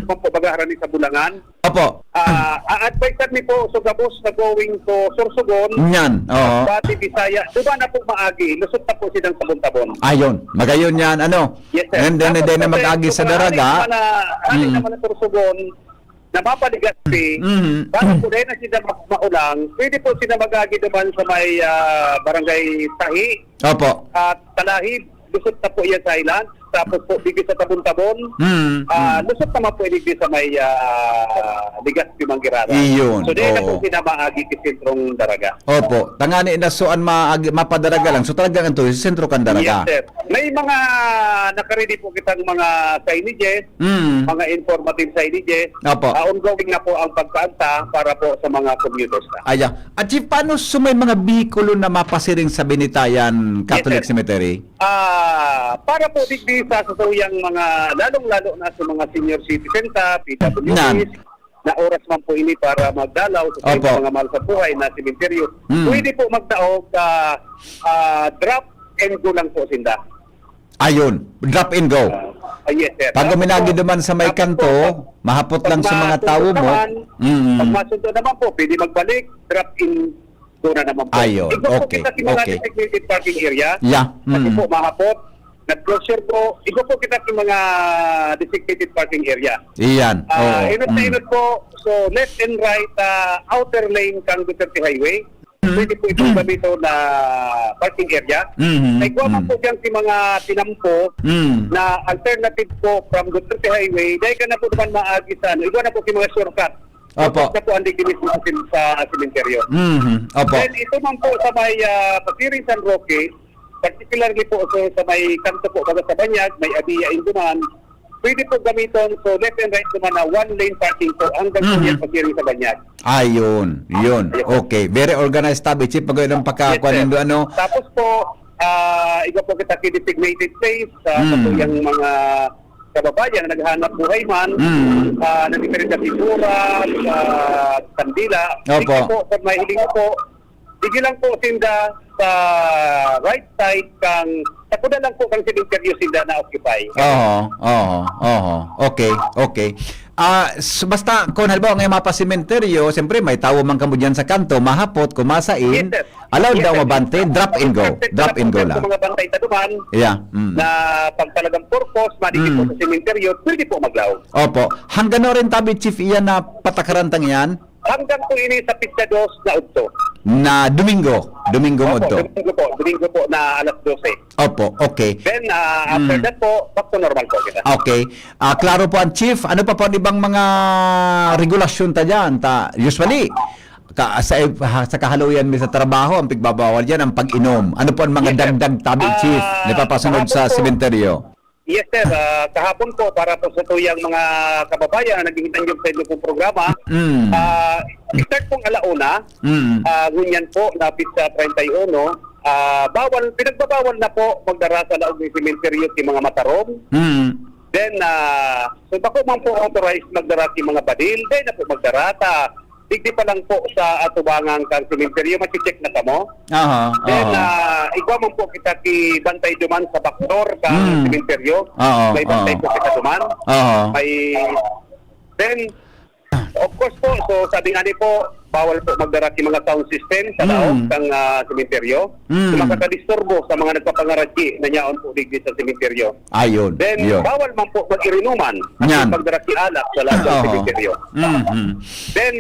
kung po bagaharani sa Bulangan. Opo. A-advise mi po so gabos na going to Sorsogon, Yan. Oo. Bati, Bisaya, diba na po maagi, lusot na po silang sabon-tabon. Ayun. Magayon yan. Ano? Yes, sir. And then na mag-agi sa daraga. Ano naman na Sorsogon, na mapaligaspi, para po dahil na sila maulang, pwede po sila mag-agi naman sa may barangay Tahi, Opo. at Talahib, lusot na po yan sa island, tapos po digit sa Tabon-Tabon, lusot naman po digit sa may Ligaspi Manggirada. Iyon, So dahil na po oo. sila maagi sa sentrong daraga. Opo. Tangani na suan mapadaraga lang. So talagang ito, sentro kan daraga. Yes, sir. May mga nakaredy po kitang mga signages, mga informative signages. Opo. Ongoing na po ang pagkaanta para po sa mga commuters na. Aya. At chief, paano sumay mga bihikulo na mapasiring sa Binitayan Catholic Yes, sir. Cemetery? Para po digdi sa susuyang mga lalong-lalo na sa mga senior citizen ta, PWDs, Nan. na oras man po ini para magdalaw sa Opo. mga mahal sa buhay na simenteryo. Pwede po magdaog drop and go lang po sinda. Ayun. Drop and go. Yes, sir. Pag uminagi naman sa may kanto, mahapot lang sa mga tao mo. Pag masundo naman po, pwede magbalik, drop in doon na naman po. Ayun, Ito po okay, kita si mga okay. designated parking area. Yeah. Kasi po mahapot, nag-closure po. Ito po kita si mga designated parking area. Iyan. Oo. Inot na inot po. So left and right, outer lane kang Duterte Highway. Pwede po itong gabito na parking area. Ay man po dyan si mga tinampo na alternative po from Duterte Highway. Dahil ka na po naman maagi sa ano. Iwa na po si mga shortcut. Opo. Na po ang digilis mo sa sementeryo. Opo. Then ito man po sa may Pasiring San Roque, particularly po sa may kanto po kada sa Banyag, may Abiya Induman, pwede po gamiton. So left and right naman na one lane parking po hanggang po yan Pasiring sa Banyag. Ayun. Yun. Okay. Very organized tabi, Chief. Pag ng pagkakakuan Yes, sir. ano. Tapos po, iba po kita designated place sa yung mga kababayan na naghahanap buhay man, na diferent na figura, kandila. Opo. Sige po, pag may hiling po, sige lang po sinda sa right side kang, tapunan lang po kang interview sinda na occupy. Oo. Okay. Basta kung halimbawa ngayon mapasimenteryo, siyempre may tawo man kamo diyan sa kanto, mahapot, kumasain, Yes, sir. allowed Yes, daw sir. mabante, drop and go. Drop and go lang. Sa mga bantay taduman, Yeah. na pag talagang purpose, madikit po sa sementeryo, pwede po maglaw. Opo. Hanggang na rin tabi, Chief, iyan na patakarantang yan Hanggang po ini sa pista 2 na udto. na Domingo mo Opo, to. Domingo po na alas 12. Opo, okay. Then, after that po, back to normal po kita. Okay. Klaro po ang Chief. Ano pa po ang ibang mga regulasyon ta dyan? Usually, sa kahaluyan mi sa trabaho, ang pigbabawal dyan, ang pag-inom. Ano po ang mga dagdag tabi, Chief, na papasunod sa kahapon po, sementeryo? Yes, sir. Kahapon po, para po sa tuyang mga kababayan na naghihintay yung sa inyo pong programa, start pong alauna, ngunyan po, napit sa 31, pinagbabawal na po magdara sa laog ng sementeryo si mga matarom. Then, so bako man po authorized magdara si mga badil, then na po magdarata. Digdi pa lang po sa atubangan kang sementeryo, mati-check na kamo. Then, igwa man po kita ki bantay duman sa backdoor kang sementeryo. May bantay po kita duman. Then, of course po, so sabi nga ni po, bawal po magdara si mga sound system sa laog kang sementeryo. So makakadisturbo sa mga nagpapangaradji na nyaon po digdi sa sementeryo. Ayun. Then, Yun. bawal man po mag-irinuman at magdara si alak sa laog ng sementeryo. Then,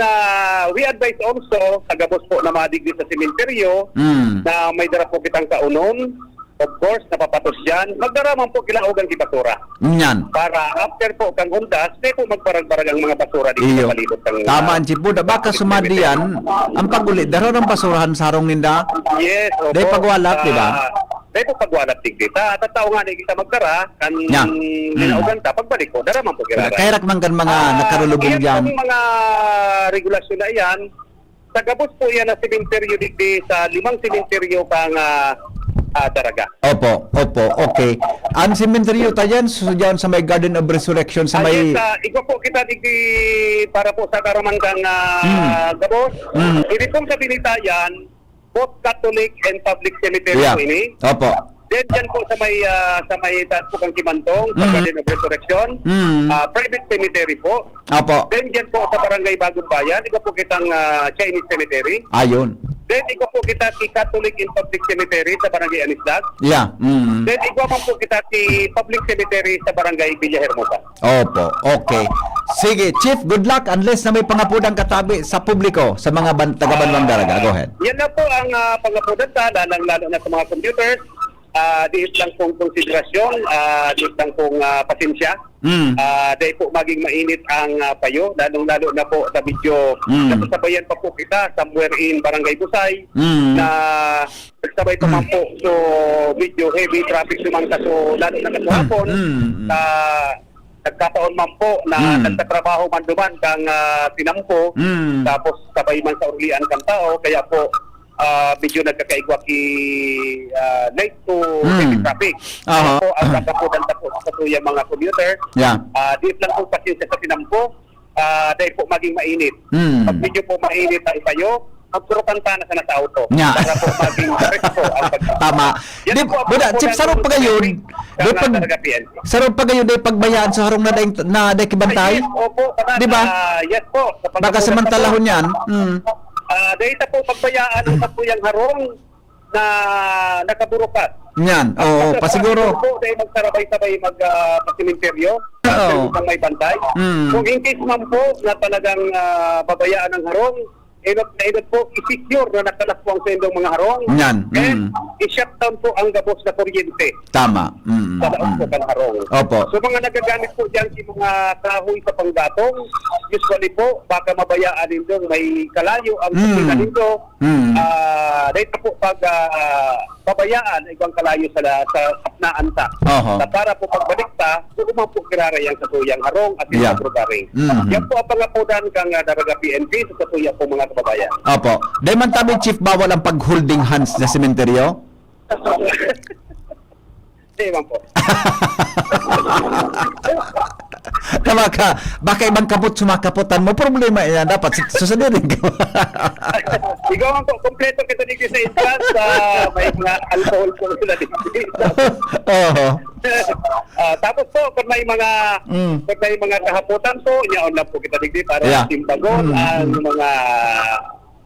we advise also, tagabos po na madigdi sa sementeryo, na may dara po kitang kaunon, of course, napapatos dyan, magdara man po kilaugan ki basura. Yan. Para after po kang undas, di po magparag-parag ang mga basura dito Iyo. sa palibot ng... Tama ang Chief. Buda, baka sumadiyan, ang pagulit, daro ng basurahan sa harong ninda. Yes, opo. Day pagwalat, di ba? Day po pagwalat digdi. Tatao nga ni kita magdara, kan linaugan ta, pagbalik ko, dara man po kirara. Kaya man kan mga nakarulubong Iyan dyan. po mga regulasyon na iyan, tagabos po yan na sementeryo digdi sa 5 sementeryo kang Daraga. Opo, okay. Ang sementeryo ta dyan, dyan sa may Garden of Resurrection, sa may... Ikaw po kita digdi para po sa karaman kang gabos. Ini pong sa binitayan, both Catholic and public cemetery po ini. Opo. Then dyan po sa may taas po kang Kimantong, sa Garden of Resurrection, private cemetery po. Opo. Then dyan po sa Barangay Bagong Bayan, ikaw po kitang Chinese cemetery. Ayun. Then ikaw po kita si Catholic and Public Cemetery sa Barangay Anisdag. Yeah. Then ikaw po kita si Public Cemetery sa Barangay Villahermosa. Opo, okay. Sige, Chief, good luck unless na may pangapudang katabi sa publiko, sa mga taga-Banwang Daraga. Go ahead. Yan na po ang pangapunan lalo na sa mga computers. Diit lang pong konsiderasyon, diit lang pong pasensya. Dahil po maging mainit ang payo, lalong-lalo na po sa video. Nasasabayan pa po kita somewhere in Barangay Busay na nagsabay pa man po. So, medyo heavy traffic naman ka. So, lalo na hapon nagkataon man po na nagtatrabaho man duman kang tinampo. Tapos sabay man sa urlian kang tao. Kaya po, medyo nagkakaigwa late to heavy traffic. Po ang kakapudan po sa tuyang mga commuter. Diit lang po pasensya sa tinampo dahil po maging mainit. Pag medyo po mainit ang isayo, magsurukan ta na sa nasa auto. Para po maging presko ang Tama. Di, buda, Chief, sarap pa gayon. Sarap pa gayon dahil pagbayaan sa harong na day kibantay. Yes, opo. Di ba? Yes po. Baka samantalahon yan. Dahil po pagbayaan ang katuyang harong na nakaburukat. Yan, oo, pasiguro. Po, dahil magsarabay-sabay mag-simenteryo. Oo. May bantay. Kung in case man po na talagang babayaan ng harong, inot na inot po, i-secure na nakalas po ang sendong mga harong. Yan. And i-shutdown po ang gabos na kuryente Tama. sa laos po ng harong. Opo. So mga nagagamit po dyan si mga kahoy sa panggatong, usually po, baka mabayaan nito, may kalayo ang sakina nito. Dahil po pag babayaan, ibang kalayo sa sapnaan ta. Oho. Na para po pagbalik ta, kumang po kirarayang sa tuyang harong at Yeah. ipagrugari. Mhm. Yan po ang pangapudan kang daraga PNP sa tuyang po mga kababayan. Opo. Dahil man tabi, Chief, bawal ang pag-holding hands sa sementeryo? Hindi man po. Tama ka. Baka ibang kapot sumakapotan mo. Problema yan. Dapat susunodin ka. Ikaw man po, kompleto kita dito sa entrance. May mga alcohol po sila dito. Oo. Tapos po, kung may mga kahaputan po, yaon lang po kita dito para Yeah. timbagon ang mga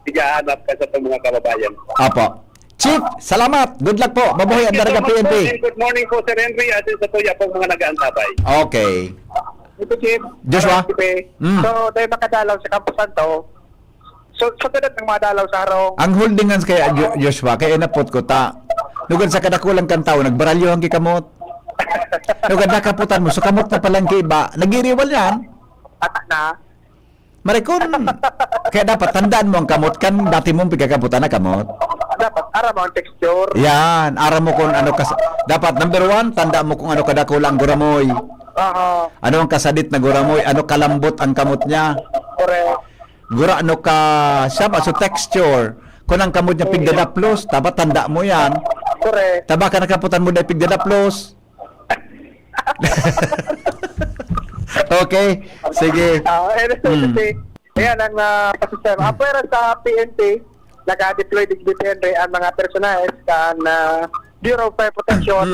tigahanap ka sa mga kababayan. Opo. Chief, salamat. Good luck po. Mabuhay ang Daraga Thank you so much po, PNP. and good morning po, Sir Henry, at sa tuya po mga nag-aantabay. Okay. Ito, Chief. Joshua? So, dahil makadalaw sa Campo Santo, so tulad ng mga dalaw sa harong, Ang holding hands kay Joshua, kay inapot ko ta. Nugan sa kadakulang kantao, nagbaralyo ang kikamot. Nugan nakaputan mo, so kamot na palang kay iba. Nagiriwal yan. atak na, Marikon. Kaya dapat tandaan mo ang kamot kan dati mong pigkakaputan na kamot. dapat ara mo ang texture. Yan, ara mo kung ano kas dapat number 1, tandaan mo kung ano kadakulang guramoy. Ano ang kasadit na guramoy, ano kalambot ang kamot niya. Correct. Gura ano ka siya so texture. Kung ang kamot niya pigdada plus, dapat tanda mo yan. Correct. Taba ka nakaputan mo na pigdada plus. Okay, sige. Ayan ang sistema. Apera sa PNP, naka-deploy din depende ang mga personalis kan Bureau of Fire Protection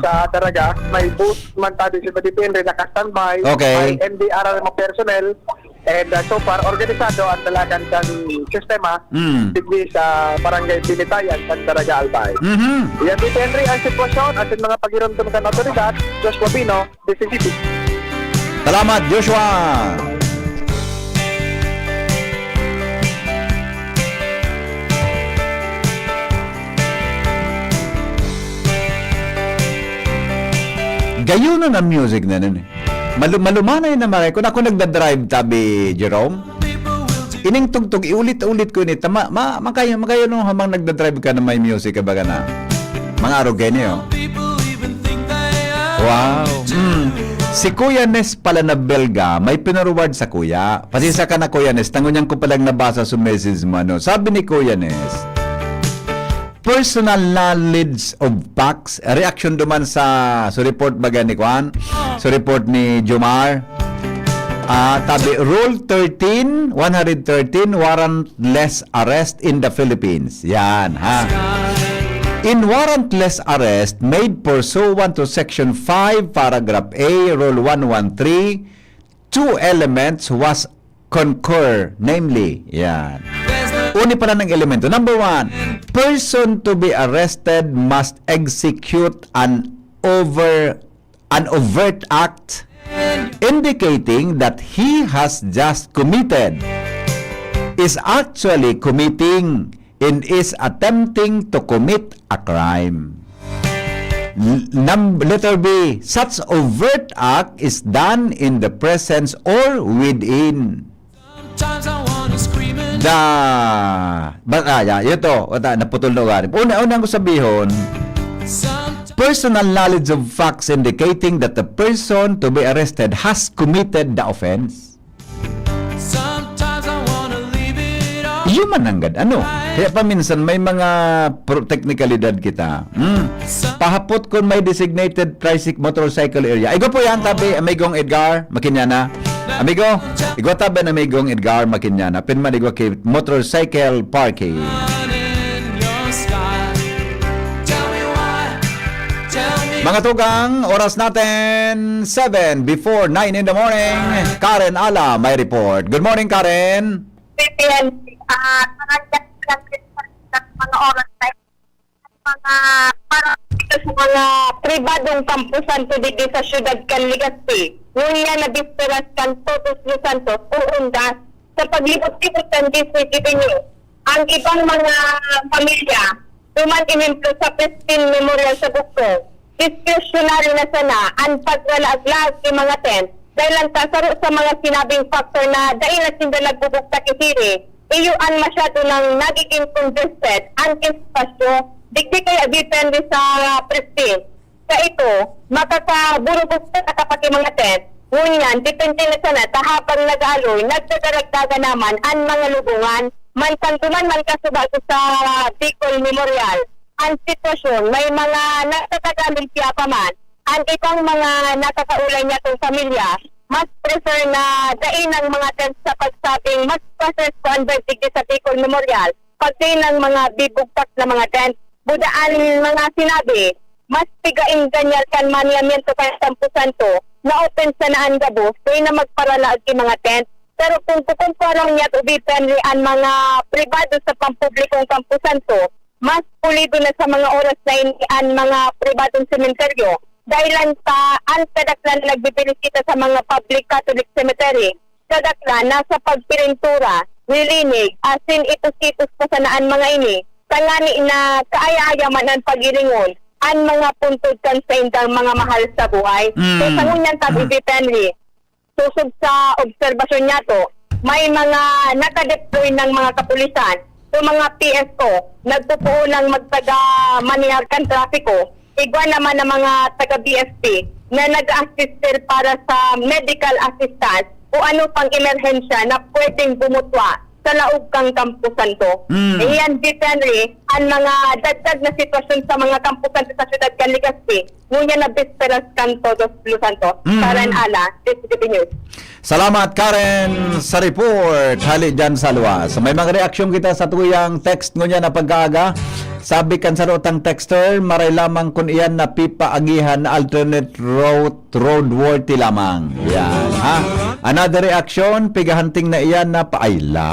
sa Daraga. May booth man tayo sa depende, naka-standby. Okay. May NDR mga personnel. And so far, organisado ang talagang kan sistema digdi sa barangay Binitayan kan Daraga Albay. Yan depende ang sitwasyon at mga pagiramdam kan otoridad. Joshua Bino, DCCP. Salamat, Joshua. Gayunan ang music na nun eh. Malumanay na maray. Kung ako nagdadrive, tabi Jerome, ining tugtog, iulit-ulit ko nito. Makayo nung hamang nagdadrive ka na may music ka baga na. Mga arogenyo. Wow. Si Kuya Nes pala na Belga, may pinareward sa Kuya. Pasisa ka na Kuya Nes, tangunyan ko palang nabasa sa message mo. Ano? Sabi ni Kuya Nes, personal knowledge of facts, reaction duman sa report baga ni Juan, sa report ni Jomar. Tabi, Rule 13, 113, warrantless arrest in the Philippines. Yan, ha? In warrantless arrest made pursuant to Section 5, Paragraph A, Rule 113, two elements was concur, namely, yan. Uni pala ng elemento. Number 1, person to be arrested must execute an overt act indicating that he has just committed, is actually committing, and is attempting to commit a crime. Letter B, such overt act is done in the presence or within naputol na ugarin. Una ko sabihin, personal knowledge of facts indicating that the person to be arrested has committed the offense. Human hanggad. Ano? Kaya paminsan may mga technicalidad kita. Pahapot kung may designated motorcycle area. Igo po yan, tabi, Amigong Edgar, Makinyana. Amigo, igo tabi na Amigong Edgar, Makinyana. Pinman igo kay motorcycle parking. Mga tugang, oras natin 7 before 9 in the morning. Karen Ala, may report. Good morning, Karen. mga oras na mga para sa mga pribadong kampusan to dito sa syudad kan Legazpi. Ngunya na bisperas kan Todos Los Santos uundas sa paglibot-libot kan District Revenue. Ang ibang mga pamilya tuman inimplo sa Pristine Memorial sa Bukto. Discretionary na sana ang paglalaglag ng mga tent dahil lang kasaro sa mga sinabing factor na dahil na sinda nagbubukta kisiri, iyuan masyado ng nagiging congested ang espasyo, dikdi kaya depende sa Pristine. Sa ito, makakaburubukta at kapag yung mga tent, ngunyan, depende na sana, habang nag-aloy, nagdadaragdaga naman ang mga lubungan, mansantuman man kasubago sa Bicol Memorial. Ang sitwasyon, may mga natatagamil siya pa man, ang ibang mga nakakaulay niya itong pamilya, mas prefer na dain ng mga tents sa pagsabing mas process ko ang verdict sa Bicol Memorial, pagdain ng mga bibugtak na mga tents, budaan mga sinabi, mas pigain ganyan kan maniamento kaya Santo na open sa naan gabo, kaya na magparalaag yung mga tents. Pero kung kukumparang niya to be friendly ang mga pribado sa pampublikong Camposanto, mas pulido na sa mga oras na ini ang mga pribadong sementeryo. Dahilan sa ang kadaklan na nagbibilisita sa mga public Catholic cemetery, kadaklan nasa pagpirintura, nilinig, asin itos-itos pa sa naan mga ini, tangani na kaaya-ayaman ang pagilingon, ang mga puntod kan sa indang mga mahal sa buhay. So sa ngunyan tabi Henry, susog sa obserbasyon niya to, may mga nakadeploy ng mga kapulisan, so mga PSO, nagpupuo ng magtaga-maniharkan trafiko, igwa naman ng mga taga-BSP na nag-assistir para sa medical assistance o ano pang emerhensya na pwedeng bumutwa sa laog kang Camposanto. Iyan, Henry, ang mga dagdag na sitwasyon sa mga Camposanto sa syudad kan Legazpi, ngunya na bisperas kan Todos Los Santos. Karen Ala, DCTV News. Salamat Karen sa report. Hali dyan sa luwas. May mga reaksyon kita sa tuyang text ngunya na pagkaaga. Sabi kan sa rotang texter, maray lamang kun iyan na pipa agihan na alternate roadworthy lamang. Yan, ha? Another reaction, pigahanting na iyan na paayla.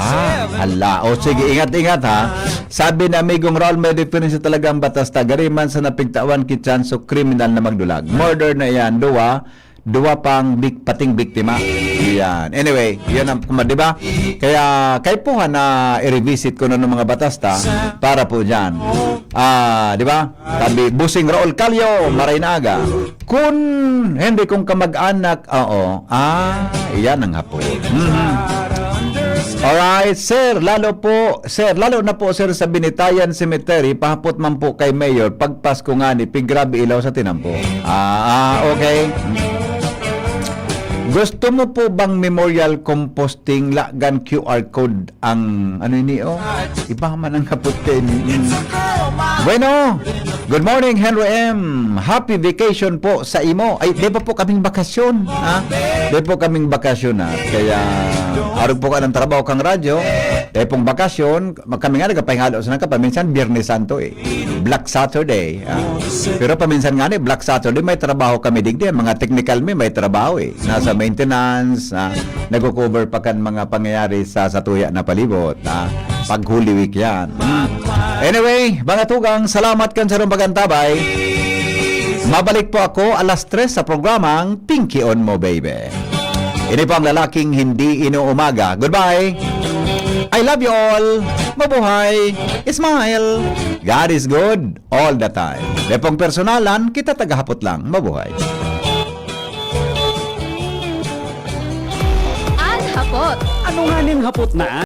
Ala. O sige, ingat-ingat ha. Sabi na amigong Raul, may difference talagang batas tagariman sa napigtawan kitsan so criminal na magdulag. Murder na iyan, duwa pang pating biktima. Yan. Anyway, yan ang di ba? Kaya kay po na i-revisit ko na ng mga batas para po diyan. Di ba? Sabi busing Raul Calio, Marinaga. Kung hindi kong kamag-anak, iyan ang hapon. Alright, sir, lalo na po sir sa Binitayan Cemetery, pahapot man po kay Mayor, pagpasko nga ni Pigrabe ilaw sa tinampo. Okay. Gusto mo po bang memorial composting lagan QR code ang ano ini iba man ang kaputin. Bueno, good morning Henry M. Happy vacation po sa imo. Ay, di ba po kaming bakasyon? Di po kaming bakasyon kaya arog po ka ng trabaho kang radyo. Di pong bakasyon, kami nga nagpahingalo sa paminsan Biyernes Santo Black Saturday. Pero paminsan nga Black Saturday may trabaho kami digdi. Mga technical may trabaho nasa maintenance, nag-cover pa kan mga pangyayari sa tuya na palibot. Pag Holy Week yan. Anyway, mga tugang, salamat kan sa rumbagantabay. Mabalik po ako alas 3 sa programang Pinky on Mo Baby. Ini po ang lalaking hindi inuumaga. Goodbye! I love you all! Mabuhay! Smile! God is good all the time. Depong personalan, kita tagahapot lang. Mabuhay! Hapot. Ano nga ning hapot na?